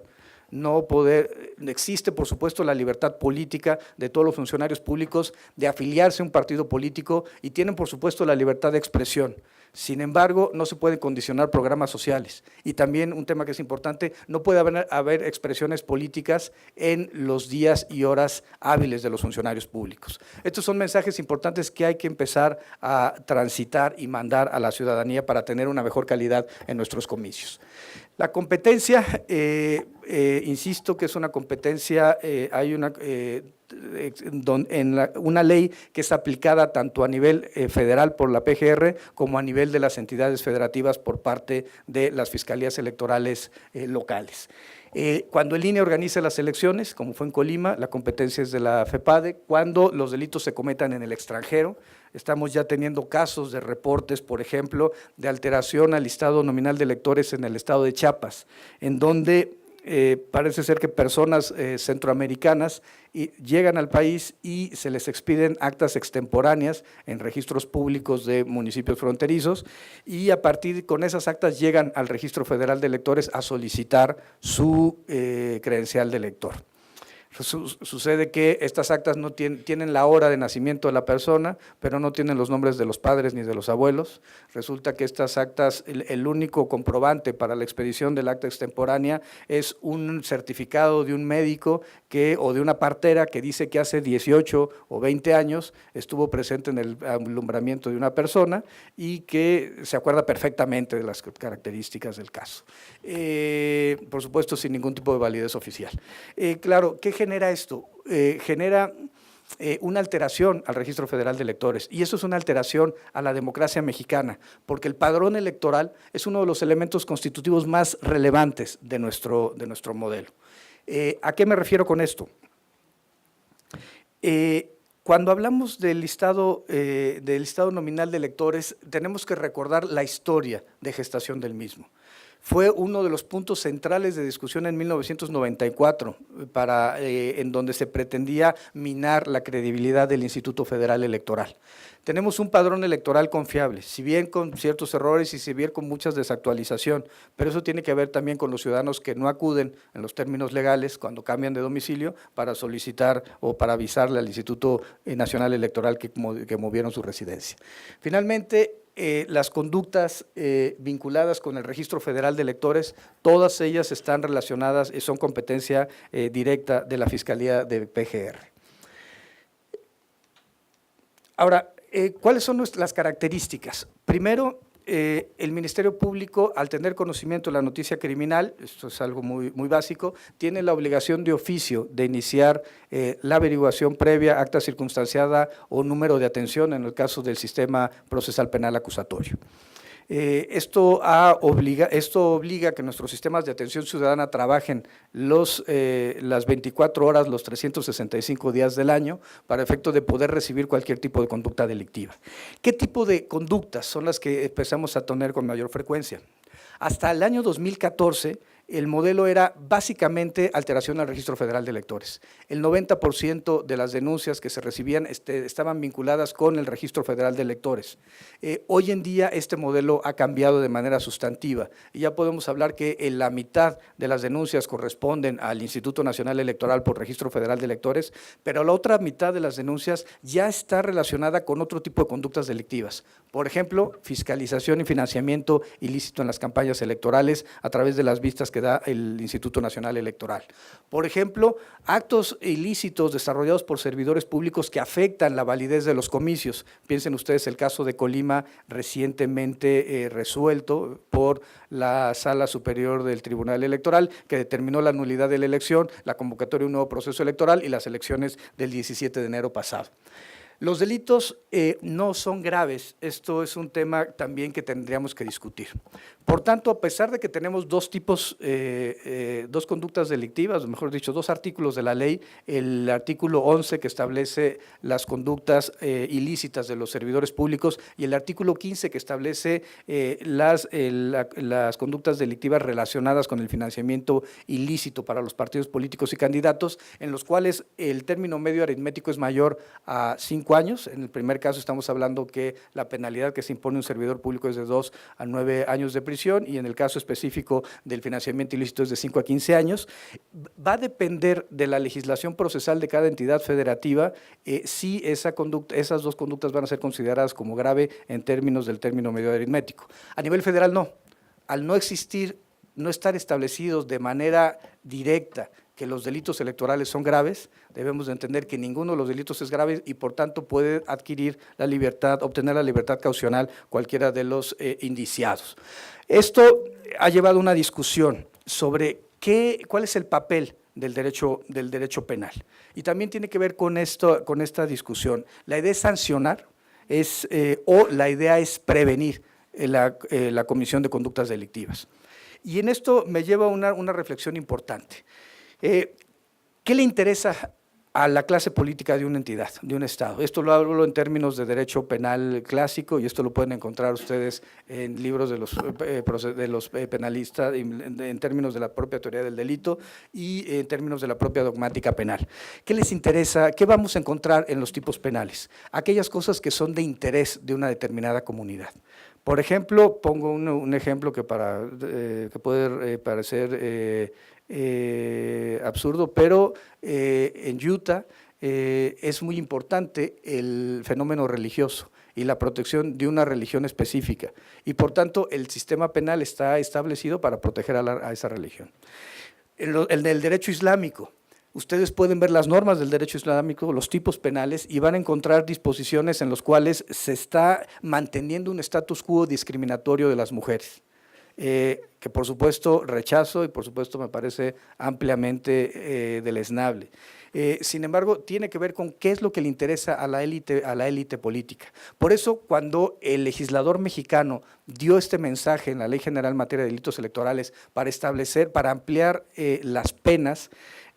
Existe, por supuesto, la libertad política de todos los funcionarios públicos de afiliarse a un partido político y tienen, por supuesto, la libertad de expresión. Sin embargo, no se pueden condicionar programas sociales. Y también un tema que es importante, no puede haber expresiones políticas en los días y horas hábiles de los funcionarios públicos. Estos son mensajes importantes que hay que empezar a transitar y mandar a la ciudadanía para tener una mejor calidad en nuestros comicios. La competencia, insisto que es una competencia, hay una ley que es aplicada tanto a nivel federal por la PGR como a nivel de las entidades federativas por parte de las fiscalías electorales locales. Cuando el INE organiza las elecciones, como fue en Colima, la competencia es de la FEPADE. Cuando los delitos se cometan en el extranjero, estamos ya teniendo casos de reportes, por ejemplo, de alteración al listado nominal de electores en el estado de Chiapas, en donde parece ser que personas centroamericanas llegan al país y se les expiden actas extemporáneas en registros públicos de municipios fronterizos y a partir con esas actas llegan al Registro Federal de Electores a solicitar su credencial de elector. Sucede que estas actas no tienen la hora de nacimiento de la persona, pero no tienen los nombres de los padres ni de los abuelos. Resulta que estas actas, el único comprobante para la expedición del acta extemporánea es un certificado de un médico o de una partera que dice que hace 18 o 20 años estuvo presente en el alumbramiento de una persona y que se acuerda perfectamente de las características del caso. Por supuesto, sin ningún tipo de validez oficial. Claro, ¿qué genera esto? Genera una alteración al Registro Federal de Electores y eso es una alteración a la democracia mexicana porque el padrón electoral es uno de los elementos constitutivos más relevantes de nuestro modelo. ¿A qué me refiero con esto? Cuando hablamos del listado nominal de electores, tenemos que recordar la historia de gestación del mismo. Fue uno de los puntos centrales de discusión en 1994, en donde se pretendía minar la credibilidad del Instituto Federal Electoral. Tenemos un padrón electoral confiable, si bien con ciertos errores y si bien con mucha desactualización, pero eso tiene que ver también con los ciudadanos que no acuden en los términos legales cuando cambian de domicilio para solicitar o para avisarle al Instituto Nacional Electoral que movieron su residencia. Finalmente, las conductas vinculadas con el Registro Federal de Electores, todas ellas están relacionadas y son competencia directa de la Fiscalía de PGR. Ahora, ¿cuáles son las características? Primero, el Ministerio Público, al tener conocimiento de la noticia criminal, esto es algo muy básico, tiene la obligación de oficio de iniciar la averiguación previa, acta circunstanciada o número de atención en el caso del sistema procesal penal acusatorio. Esto obliga a que nuestros sistemas de atención ciudadana trabajen las 24 horas, los 365 días del año, para efecto de poder recibir cualquier tipo de conducta delictiva. ¿Qué tipo de conductas son las que empezamos a tener con mayor frecuencia? Hasta el año 2014, el modelo era básicamente alteración al Registro Federal de Electores. El 90% de las denuncias que se recibían estaban vinculadas con el Registro Federal de Electores. Hoy en día este modelo ha cambiado de manera sustantiva y ya podemos hablar que la mitad de las denuncias corresponden al Instituto Nacional Electoral por Registro Federal de Electores, pero la otra mitad de las denuncias ya está relacionada con otro tipo de conductas delictivas. Por ejemplo, fiscalización y financiamiento ilícito en las campañas electorales a través de las vistas que da el Instituto Nacional Electoral. Por ejemplo, actos ilícitos desarrollados por servidores públicos que afectan la validez de los comicios. Piensen ustedes el caso de Colima recientemente resuelto por la Sala Superior del Tribunal Electoral, que determinó la nulidad de la elección, la convocatoria de un nuevo proceso electoral y las elecciones del 17 de enero pasado. Los delitos no son graves, esto es un tema también que tendríamos que discutir. Por tanto, a pesar de que tenemos dos tipos, dos conductas delictivas, o mejor dicho, dos artículos de la ley, el artículo 11 que establece las conductas ilícitas de los servidores públicos y el artículo 15 que establece las conductas delictivas relacionadas con el financiamiento ilícito para los partidos políticos y candidatos, en los cuales el término medio aritmético es mayor a 5 años. En el primer caso estamos hablando que la penalidad que se impone a un servidor público es de 2 a 9 años de prisión y en el caso específico del financiamiento ilícito es de 5 a 15 años. Va a depender de la legislación procesal de cada entidad federativa si esas dos conductas van a ser consideradas como grave en términos del término medio aritmético. A nivel federal no. Al no existir, no estar establecidos de manera directa que los delitos electorales son graves, debemos de entender que ninguno de los delitos es grave y por tanto puede adquirir la libertad, obtener la libertad caucional cualquiera de los indiciados. Esto ha llevado a una discusión sobre cuál es el papel del derecho penal y también tiene que ver con esta discusión. La idea es sancionar o la idea es prevenir la comisión de conductas delictivas. Y en esto me lleva a una reflexión importante. ¿Qué le interesa a la clase política de una entidad, de un Estado? Esto lo hablo en términos de derecho penal clásico y esto lo pueden encontrar ustedes en libros de los penalistas, en términos de la propia teoría del delito y en términos de la propia dogmática penal. ¿Qué les interesa? ¿Qué vamos a encontrar en los tipos penales? Aquellas cosas que son de interés de una determinada comunidad. Por ejemplo, pongo un ejemplo que puede parecer absurdo, pero en Utah es muy importante el fenómeno religioso y la protección de una religión específica y por tanto el sistema penal está establecido para proteger a esa religión. El del derecho islámico. Ustedes pueden ver las normas del derecho islámico, los tipos penales, y van a encontrar disposiciones en las cuales se está manteniendo un status quo discriminatorio de las mujeres, que por supuesto rechazo y por supuesto me parece ampliamente deleznable. Sin embargo, tiene que ver con qué es lo que le interesa a la élite política. Por eso, cuando el legislador mexicano dio este mensaje en la Ley General en materia de delitos electorales para ampliar las penas,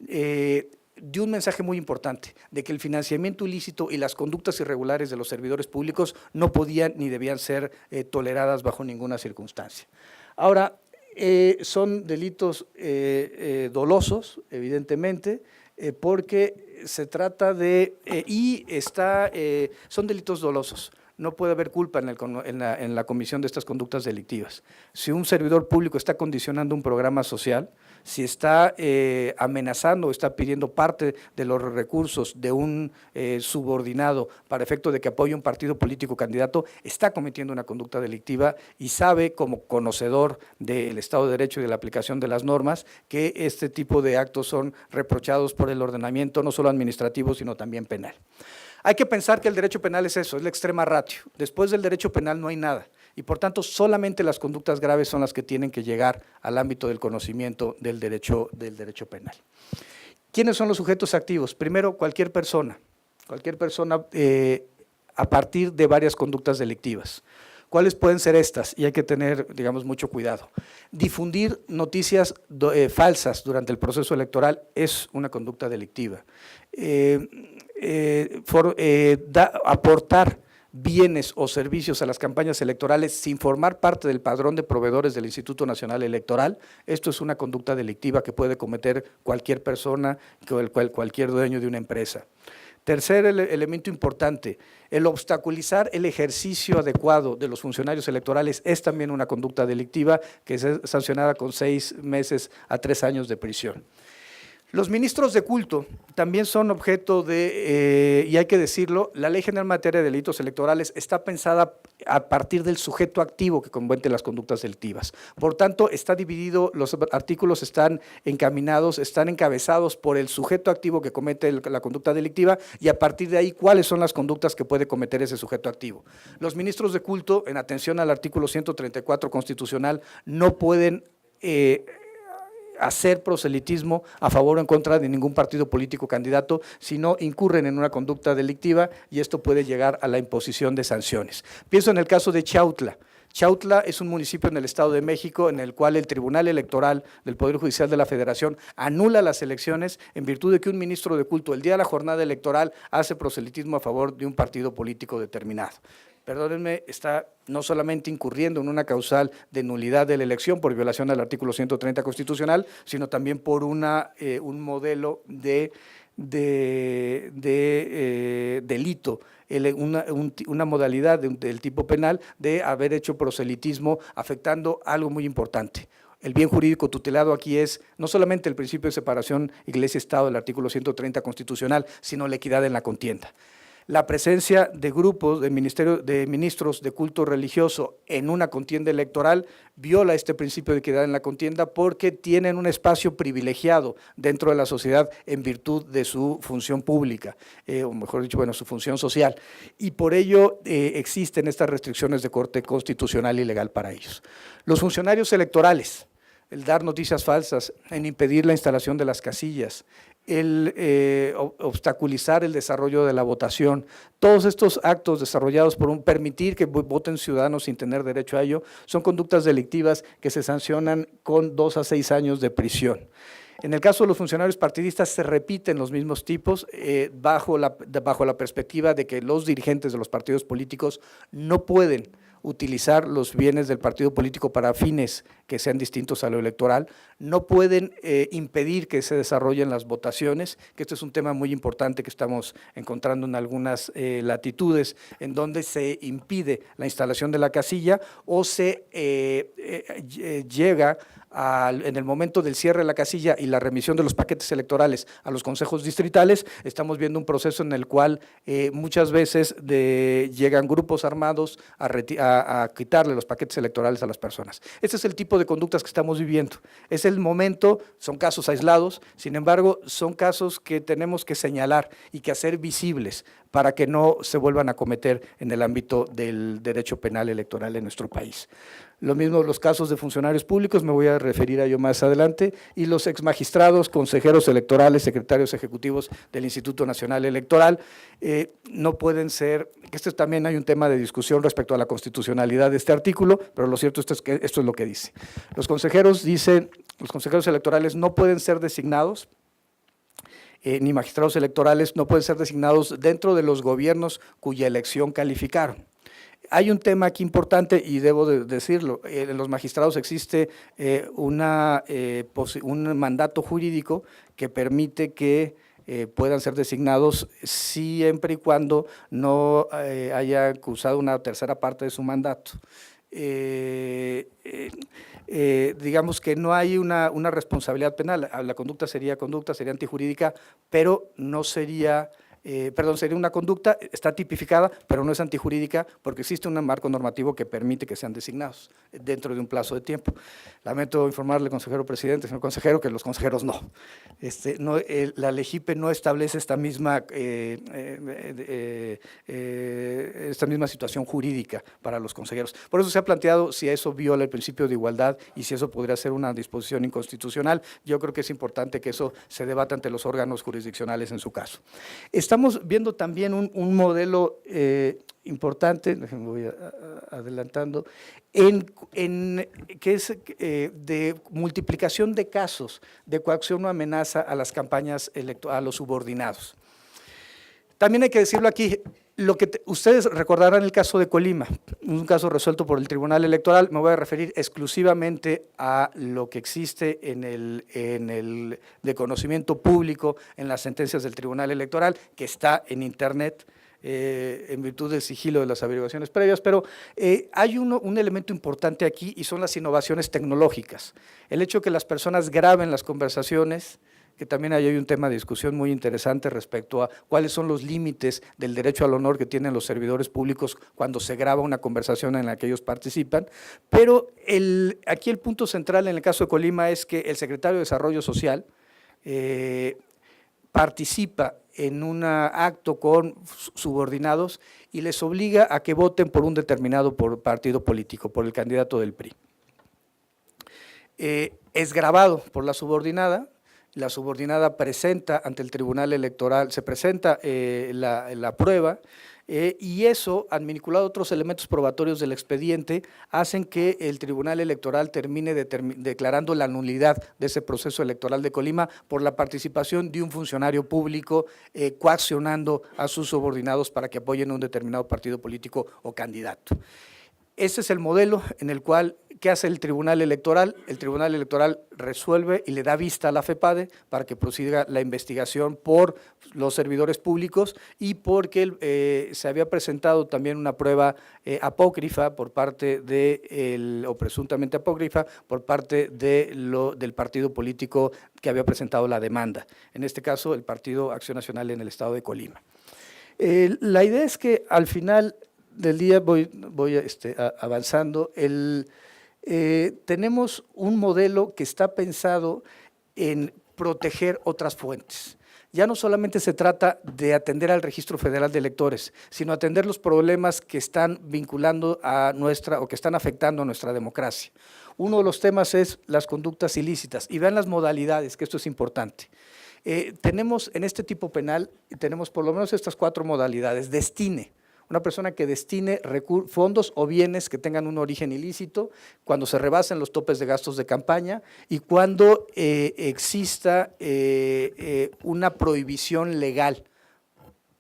dio un mensaje muy importante de que el financiamiento ilícito y las conductas irregulares de los servidores públicos no podían ni debían ser toleradas bajo ninguna circunstancia. Ahora, son delitos dolosos, evidentemente, porque se trata son delitos dolosos. No puede haber culpa en la comisión de estas conductas delictivas. Si un servidor público está condicionando un programa social, si está amenazando o está pidiendo parte de los recursos de un subordinado para efecto de que apoye un partido político candidato, está cometiendo una conducta delictiva y sabe, como conocedor del Estado de Derecho y de la aplicación de las normas, que este tipo de actos son reprochados por el ordenamiento no solo administrativo, sino también penal. Hay que pensar que el derecho penal es eso, es la extrema ratio. Después del derecho penal no hay nada y por tanto solamente las conductas graves son las que tienen que llegar al ámbito del conocimiento del derecho penal. ¿Quiénes son los sujetos activos? Primero, cualquier persona a partir de varias conductas delictivas. ¿Cuáles pueden ser estas? Y hay que tener, digamos, mucho cuidado. Difundir noticias falsas durante el proceso electoral es una conducta delictiva. Aportar bienes o servicios a las campañas electorales sin formar parte del padrón de proveedores del Instituto Nacional Electoral, esto es una conducta delictiva que puede cometer cualquier persona, cualquier dueño de una empresa. Tercer elemento importante, el obstaculizar el ejercicio adecuado de los funcionarios electorales es también una conducta delictiva que es sancionada con 6 meses a 3 años de prisión. Los ministros de culto también son objeto y hay que decirlo, la Ley General en materia de delitos electorales está pensada a partir del sujeto activo que comete las conductas delictivas. Por tanto, está dividido, los artículos están encabezados por el sujeto activo que comete la conducta delictiva y a partir de ahí, cuáles son las conductas que puede cometer ese sujeto activo. Los ministros de culto, en atención al artículo 134 constitucional, no pueden hacer proselitismo a favor o en contra de ningún partido político candidato, sino incurren en una conducta delictiva y esto puede llegar a la imposición de sanciones. Pienso en el caso de Chautla. Chautla es un municipio en el Estado de México en el cual el Tribunal Electoral del Poder Judicial de la Federación anula las elecciones en virtud de que un ministro de culto el día de la jornada electoral hace proselitismo a favor de un partido político determinado. Perdónenme, está no solamente incurriendo en una causal de nulidad de la elección por violación al artículo 130 constitucional, sino también por un modelo de delito, una modalidad del tipo penal de haber hecho proselitismo afectando algo muy importante. El bien jurídico tutelado aquí es no solamente el principio de separación Iglesia-Estado del artículo 130 constitucional, sino la equidad en la contienda. La presencia de grupos de ministros de culto religioso en una contienda electoral viola este principio de equidad en la contienda porque tienen un espacio privilegiado dentro de la sociedad en virtud de su función pública, o mejor dicho, bueno, su función social, y por ello existen estas restricciones de corte constitucional y legal para ellos. Los funcionarios electorales, el dar noticias falsas, en impedir la instalación de las casillas, el obstaculizar el desarrollo de la votación, todos estos actos desarrollados por permitir que voten ciudadanos sin tener derecho a ello, son conductas delictivas que se sancionan con 2 a 6 años de prisión. En el caso de los funcionarios partidistas se repiten los mismos tipos bajo la perspectiva de que los dirigentes de los partidos políticos no pueden utilizar los bienes del partido político para fines que sean distintos a lo electoral, no pueden impedir que se desarrollen las votaciones, que este es un tema muy importante que estamos encontrando en algunas latitudes, en donde se impide la instalación de la casilla o se llega en el momento del cierre de la casilla y la remisión de los paquetes electorales a los consejos distritales. Estamos viendo un proceso en el cual muchas veces llegan grupos armados a quitarle los paquetes electorales a las personas. Este es el tipo de conductas que estamos viviendo. Es el momento, son casos aislados, sin embargo, son casos que tenemos que señalar y que hacer visibles para que no se vuelvan a cometer en el ámbito del derecho penal electoral en nuestro país. Lo mismo los casos de funcionarios públicos, me voy a referir a ello más adelante, y los exmagistrados, consejeros electorales, secretarios ejecutivos del Instituto Nacional Electoral, no pueden ser, que también hay un tema de discusión respecto a la constitucionalidad de este artículo, pero lo cierto es que esto es lo que dice. Los consejeros electorales no pueden ser designados, ni magistrados electorales no pueden ser designados dentro de los gobiernos cuya elección calificaron. Hay un tema aquí importante y debo decirlo, en los magistrados existe un mandato jurídico que permite que puedan ser designados siempre y cuando no haya cursado una tercera parte de su mandato. Digamos que no hay una responsabilidad penal, la conducta sería antijurídica, pero no sería… sería una conducta, está tipificada, pero no es antijurídica porque existe un marco normativo que permite que sean designados dentro de un plazo de tiempo. Lamento informarle, consejero presidente, señor consejero, que los consejeros no. La LEGIPE no establece esta misma situación jurídica para los consejeros. Por eso se ha planteado si eso viola el principio de igualdad y si eso podría ser una disposición inconstitucional. Yo creo que es importante que eso se debata ante los órganos jurisdiccionales en su caso. Estamos viendo también un modelo importante, déjenme voy adelantando, que es de multiplicación de casos de coacción o amenaza a las campañas a los subordinados. También hay que decirlo aquí, ustedes recordarán el caso de Colima, un caso resuelto por el Tribunal Electoral. Me voy a referir exclusivamente a lo que existe en el de conocimiento público en las sentencias del Tribunal Electoral, que está en Internet, en virtud del sigilo de las averiguaciones previas, pero hay un elemento importante aquí y son las innovaciones tecnológicas. El hecho de que las personas graben las conversaciones, que también hay un tema de discusión muy interesante respecto a cuáles son los límites del derecho al honor que tienen los servidores públicos cuando se graba una conversación en la que ellos participan, pero aquí el punto central en el caso de Colima es que el secretario de Desarrollo Social participa en un acto con subordinados y les obliga a que voten por un determinado partido político, por el candidato del PRI. es gravado por la subordinada presenta ante el Tribunal Electoral, se presenta la prueba, y eso, vinculado a otros elementos probatorios del expediente, hacen que el Tribunal Electoral termine declarando la nulidad de ese proceso electoral de Colima por la participación de un funcionario público coaccionando a sus subordinados para que apoyen a un determinado partido político o candidato. Ese es el modelo en el cual, ¿qué hace el Tribunal Electoral? El Tribunal Electoral resuelve y le da vista a la FEPADE para que prosiga la investigación por los servidores públicos y porque se había presentado también una prueba apócrifa por parte o presuntamente apócrifa, por parte del partido político que había presentado la demanda, en este caso el Partido Acción Nacional en el estado de Colima. La idea es que al final del día voy avanzando. Tenemos un modelo que está pensado en proteger otras fuentes. Ya no solamente se trata de atender al Registro Federal de Electores, sino atender los problemas que están vinculando a o que están afectando a nuestra democracia. Uno de los temas es las conductas ilícitas, y vean las modalidades, que esto es importante. Tenemos en este tipo penal, tenemos por lo menos estas 4 modalidades. Destine. Una persona que destine fondos o bienes que tengan un origen ilícito, cuando se rebasen los topes de gastos de campaña y cuando exista una prohibición legal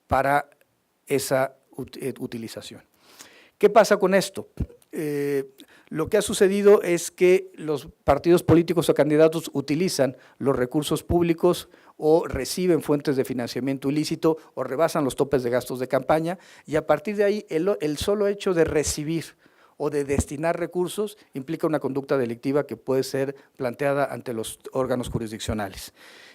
para esa utilización. ¿Qué pasa con esto? Lo que ha sucedido es que los partidos políticos o candidatos utilizan los recursos públicos o reciben fuentes de financiamiento ilícito o rebasan los topes de gastos de campaña, y a partir de ahí el solo hecho de recibir o de destinar recursos implica una conducta delictiva que puede ser planteada ante los órganos jurisdiccionales.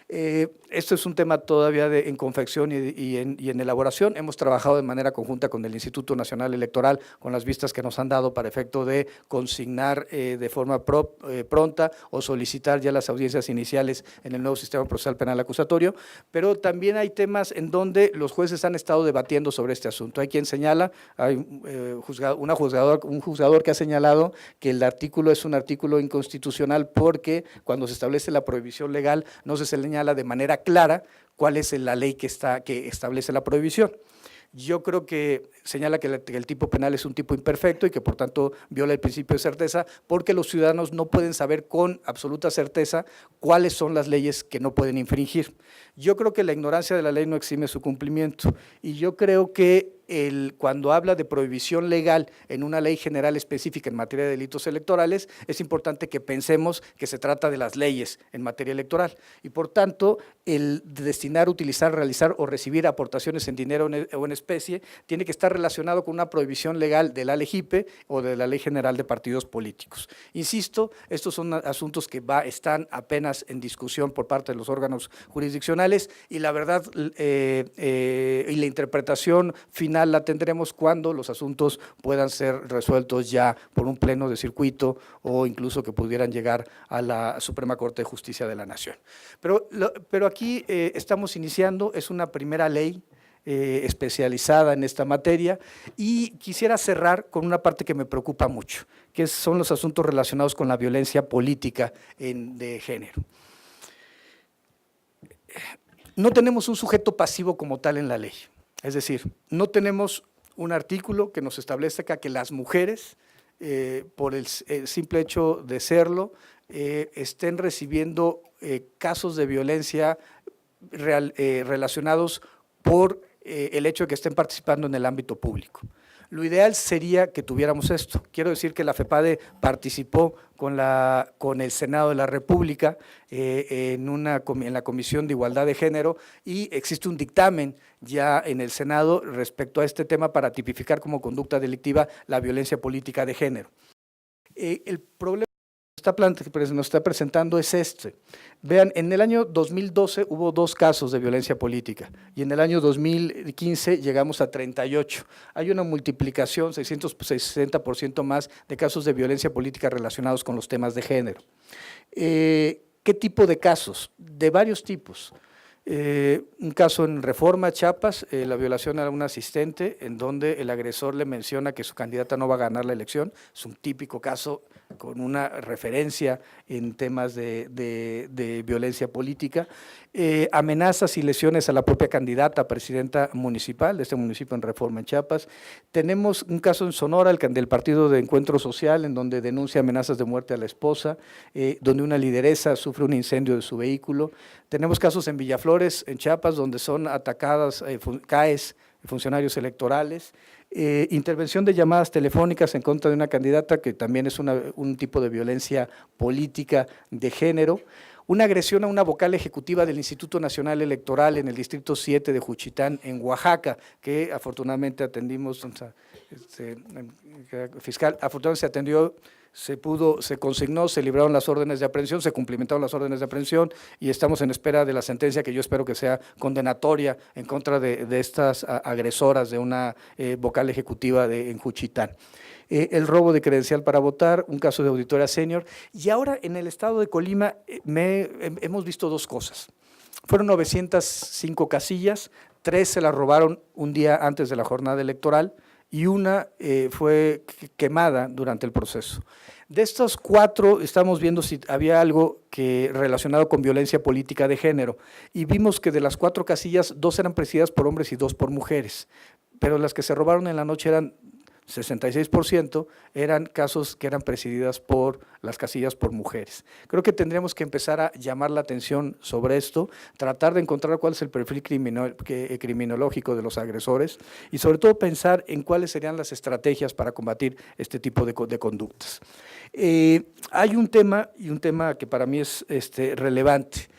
Esto es un tema todavía en confección y en elaboración. Hemos trabajado de manera conjunta con el Instituto Nacional Electoral, con las vistas que nos han dado para efecto de consignar de forma pronta o solicitar ya las audiencias iniciales en el nuevo sistema procesal penal acusatorio, pero también hay temas en donde los jueces han estado debatiendo sobre este asunto. Hay quien señala, hay un juzgador que ha señalado que el artículo es un artículo inconstitucional porque cuando se establece la prohibición legal no se señala de manera clara cuál es la ley que establece la prohibición. Yo creo que señala que el tipo penal es un tipo imperfecto y que por tanto viola el principio de certeza, porque los ciudadanos no pueden saber con absoluta certeza cuáles son las leyes que no pueden infringir. Yo creo que la ignorancia de la ley no exime su cumplimiento, y yo creo que cuando habla de prohibición legal en una ley general específica en materia de delitos electorales, es importante que pensemos que se trata de las leyes en materia electoral, y por tanto el destinar, utilizar, realizar o recibir aportaciones en dinero o en especie tiene que estar relacionado con una prohibición legal de la LGIPE o de la Ley General de Partidos Políticos. Insisto, estos son asuntos que están apenas en discusión por parte de los órganos jurisdiccionales, y la verdad y la interpretación final la tendremos cuando los asuntos puedan ser resueltos ya por un pleno de circuito o incluso que pudieran llegar a la Suprema Corte de Justicia de la Nación. Pero aquí estamos iniciando, es una primera ley especializada en esta materia, y quisiera cerrar con una parte que me preocupa mucho, que son los asuntos relacionados con la violencia política de género. No tenemos un sujeto pasivo como tal en la ley, es decir, no tenemos un artículo que nos establezca que las mujeres, por el simple hecho de serlo, estén recibiendo casos de violencia relacionados por el hecho de que estén participando en el ámbito público. Lo ideal sería que tuviéramos esto. Quiero decir que la FEPADE participó con el Senado de la República en la Comisión de Igualdad de Género, y existe un dictamen ya en el Senado respecto a este tema para tipificar como conducta delictiva la violencia política de género. El problema que nos está presentando es este. Vean, en el año 2012 hubo 2 casos de violencia política y en el año 2015 llegamos a 38. Hay una multiplicación, 660% más de casos de violencia política relacionados con los temas de género. ¿Qué tipo de casos? De varios tipos. Un caso en Reforma, Chiapas, la violación a un asistente, en donde el agresor le menciona que su candidata no va a ganar la elección. Es un típico caso con una referencia en temas de violencia política. Amenazas y lesiones a la propia candidata a presidenta municipal de este municipio en Reforma, en Chiapas. Tenemos un caso en Sonora, del Partido de Encuentro Social, en donde denuncia amenazas de muerte a la esposa, donde una lideresa sufre un incendio de su vehículo. Tenemos casos en Villaflores, en Chiapas, donde son atacadas CAES, funcionarios electorales. Intervención de llamadas telefónicas en contra de una candidata, que también es un tipo de violencia política de género. Una agresión a una vocal ejecutiva del Instituto Nacional Electoral en el Distrito 7 de Juchitán, en Oaxaca, que afortunadamente atendimos, fiscal, afortunadamente se atendió, se consignó, se libraron las órdenes de aprehensión, se cumplimentaron las órdenes de aprehensión y estamos en espera de la sentencia, que yo espero que sea condenatoria en contra de estas agresoras de una vocal ejecutiva en Juchitán. El robo de credencial para votar, un caso de auditoría senior. Y ahora en el estado de Colima hemos visto dos cosas. Fueron 905 casillas, 3 se las robaron un día antes de la jornada electoral y una fue quemada durante el proceso. De estos 4 estamos viendo si había algo relacionado con violencia política de género, y vimos que de las 4 casillas, 2 eran presididas por hombres y 2 por mujeres, pero las que se robaron en la noche eran 66%, eran casos que eran presididas por las casillas por mujeres. Creo que tendríamos que empezar a llamar la atención sobre esto, tratar de encontrar cuál es el perfil criminológico de los agresores y sobre todo pensar en cuáles serían las estrategias para combatir este tipo de conductas. Hay un tema que para mí es relevante.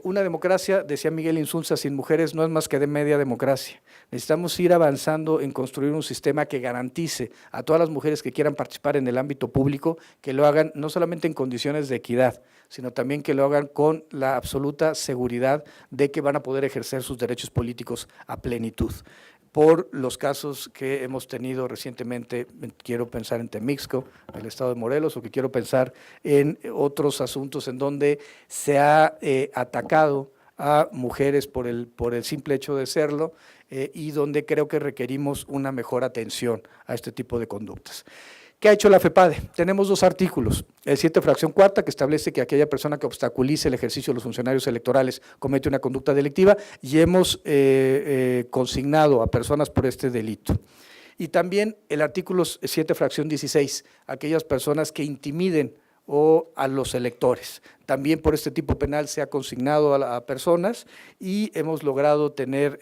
Una democracia, decía Miguel Insulza, sin mujeres no es más que de media democracia. Necesitamos ir avanzando en construir un sistema que garantice a todas las mujeres que quieran participar en el ámbito público, que lo hagan no solamente en condiciones de equidad, sino también que lo hagan con la absoluta seguridad de que van a poder ejercer sus derechos políticos a plenitud. Por los casos que hemos tenido recientemente, quiero pensar en Temixco, el estado de Morelos, o que quiero pensar en otros asuntos en donde se ha atacado a mujeres por el simple hecho de serlo, y donde creo que requerimos una mejor atención a este tipo de conductas. ¿Qué ha hecho la FEPADE? Tenemos 2 artículos, el 7 fracción cuarta, que establece que aquella persona que obstaculice el ejercicio de los funcionarios electorales comete una conducta delictiva, y hemos consignado a personas por este delito. Y también el artículo 7 fracción 16, aquellas personas que intimiden a los electores. También por este tipo penal se ha consignado a personas y hemos logrado tener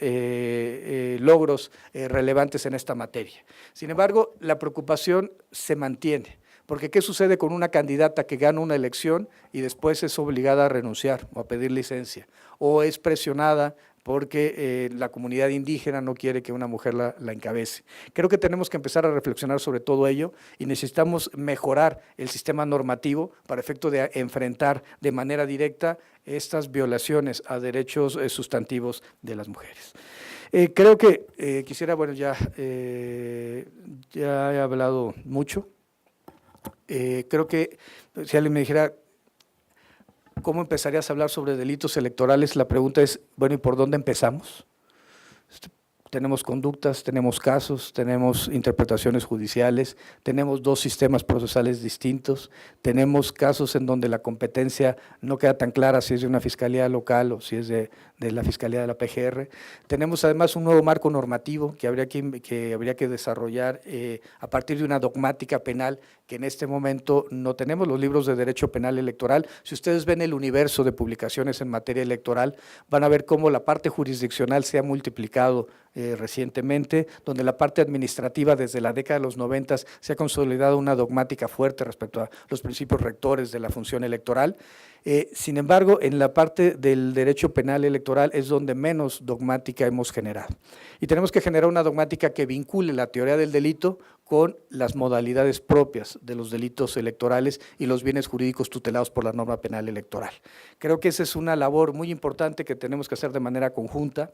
logros relevantes en esta materia. Sin embargo, la preocupación se mantiene, porque ¿qué sucede con una candidata que gana una elección y después es obligada a renunciar o a pedir licencia, o es presionada porque la comunidad indígena no quiere que una mujer la encabece? Creo que tenemos que empezar a reflexionar sobre todo ello y necesitamos mejorar el sistema normativo para efecto de enfrentar de manera directa estas violaciones a derechos sustantivos de las mujeres. Creo que quisiera, bueno, ya he hablado mucho. Creo que si alguien me dijera, ¿cómo empezarías a hablar sobre delitos electorales? La pregunta es, bueno, ¿y por dónde empezamos? Tenemos conductas, tenemos casos, tenemos interpretaciones judiciales, tenemos 2 sistemas procesales distintos, tenemos casos en donde la competencia no queda tan clara si es de una fiscalía local o si es de la Fiscalía de la PGR. Tenemos además un nuevo marco normativo que habría que desarrollar a partir de una dogmática penal que en este momento no tenemos. Los libros de Derecho Penal Electoral, si ustedes ven el universo de publicaciones en materia electoral, van a ver cómo la parte jurisdiccional se ha multiplicado recientemente, donde la parte administrativa desde la década de los 90 se ha consolidado una dogmática fuerte respecto a los principios rectores de la función electoral. Sin embargo, en la parte del derecho penal electoral es donde menos dogmática hemos generado. Y tenemos que generar una dogmática que vincule la teoría del delito con las modalidades propias de los delitos electorales y los bienes jurídicos tutelados por la norma penal electoral. Creo que esa es una labor muy importante que tenemos que hacer de manera conjunta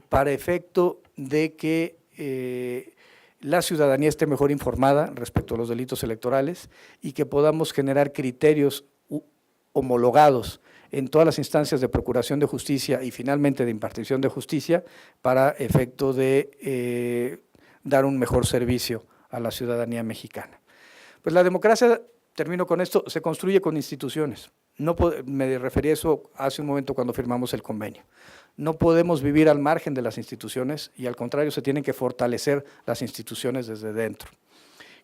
para efecto de que la ciudadanía esté mejor informada respecto a los delitos electorales y que podamos generar criterios homologados en todas las instancias de procuración de justicia y finalmente de impartición de justicia para efecto de dar un mejor servicio a la ciudadanía mexicana. Pues la democracia, termino con esto, se construye con instituciones. No me referí a eso hace un momento cuando firmamos el convenio. No podemos vivir al margen de las instituciones y al contrario se tienen que fortalecer las instituciones desde dentro.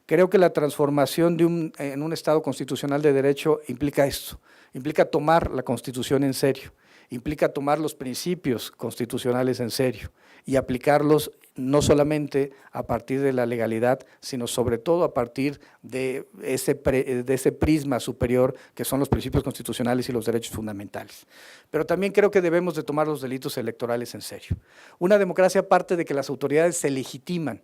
Creo que la transformación en un Estado constitucional de derecho implica esto, implica tomar la Constitución en serio, implica tomar los principios constitucionales en serio y aplicarlos no solamente a partir de la legalidad, sino sobre todo a partir de ese prisma superior que son los principios constitucionales y los derechos fundamentales. Pero también creo que debemos de tomar los delitos electorales en serio. Una democracia parte de que las autoridades se legitiman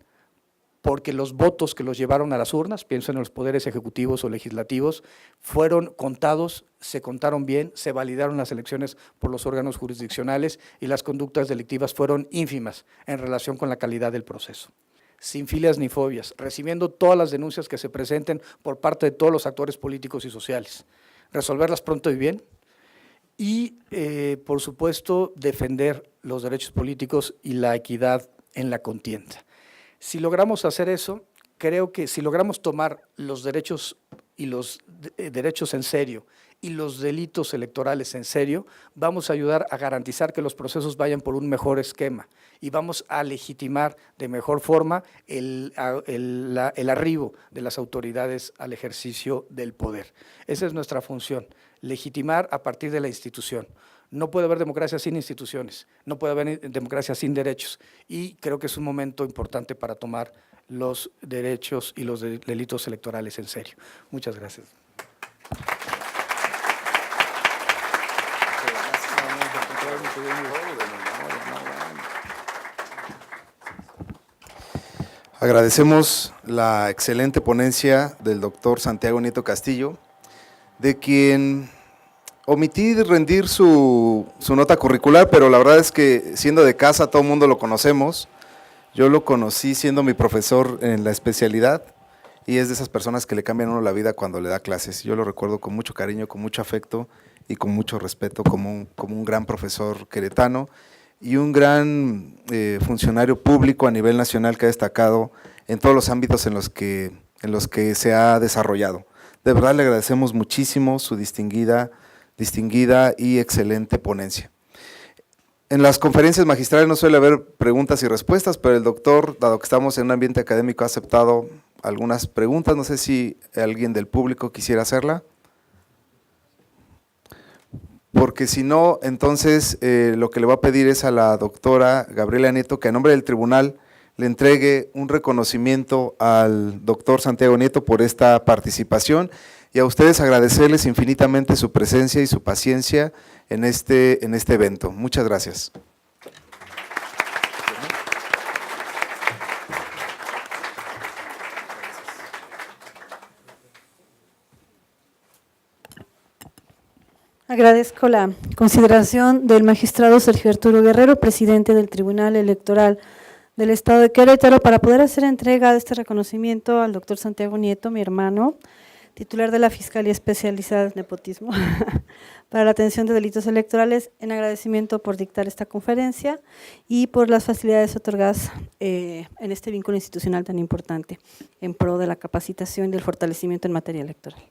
porque los votos que los llevaron a las urnas, pienso en los poderes ejecutivos o legislativos, fueron contados, se contaron bien, se validaron las elecciones por los órganos jurisdiccionales y las conductas delictivas fueron ínfimas en relación con la calidad del proceso. Sin filias ni fobias, recibiendo todas las denuncias que se presenten por parte de todos los actores políticos y sociales, resolverlas pronto y bien y, por supuesto, defender los derechos políticos y la equidad en la contienda. Si logramos hacer eso, creo que si logramos tomar los derechos y los derechos en serio y los delitos electorales en serio, vamos a ayudar a garantizar que los procesos vayan por un mejor esquema y vamos a legitimar de mejor forma el arribo de las autoridades al ejercicio del poder. Esa es nuestra función, legitimar a partir de la institución. No puede haber democracia sin instituciones, no puede haber democracia sin derechos y creo que es un momento importante para tomar los derechos y los delitos electorales en serio. Muchas gracias. Agradecemos la excelente ponencia del doctor Santiago Nieto Castillo, de quien omití rendir su nota curricular, pero la verdad es que siendo de casa todo el mundo lo conocemos. Yo lo conocí siendo mi profesor en la especialidad y es de esas personas que le cambian a uno la vida cuando le da clases. Yo lo recuerdo con mucho cariño, con mucho afecto y con mucho respeto como un gran profesor queretano y un gran funcionario público a nivel nacional que ha destacado en todos los ámbitos en los que se ha desarrollado. De verdad le agradecemos muchísimo su distinguida y excelente ponencia. En las conferencias magistrales no suele haber preguntas y respuestas, pero el doctor, dado que estamos en un ambiente académico, ha aceptado algunas preguntas. No sé si alguien del público quisiera hacerla. Porque si no, entonces lo que le voy a pedir es a la doctora Gabriela Nieto que a nombre del tribunal le entregue un reconocimiento al doctor Santiago Nieto por esta participación y a ustedes agradecerles infinitamente su presencia y su paciencia en este evento. Muchas gracias. Agradezco la consideración del magistrado Sergio Arturo Guerrero, presidente del Tribunal Electoral del Estado de Querétaro, para poder hacer entrega de este reconocimiento al doctor Santiago Nieto, mi hermano, titular de la Fiscalía Especializada en Nepotismo para la atención de delitos electorales, en agradecimiento por dictar esta conferencia y por las facilidades otorgadas en este vínculo institucional tan importante en pro de la capacitación y del fortalecimiento en materia electoral.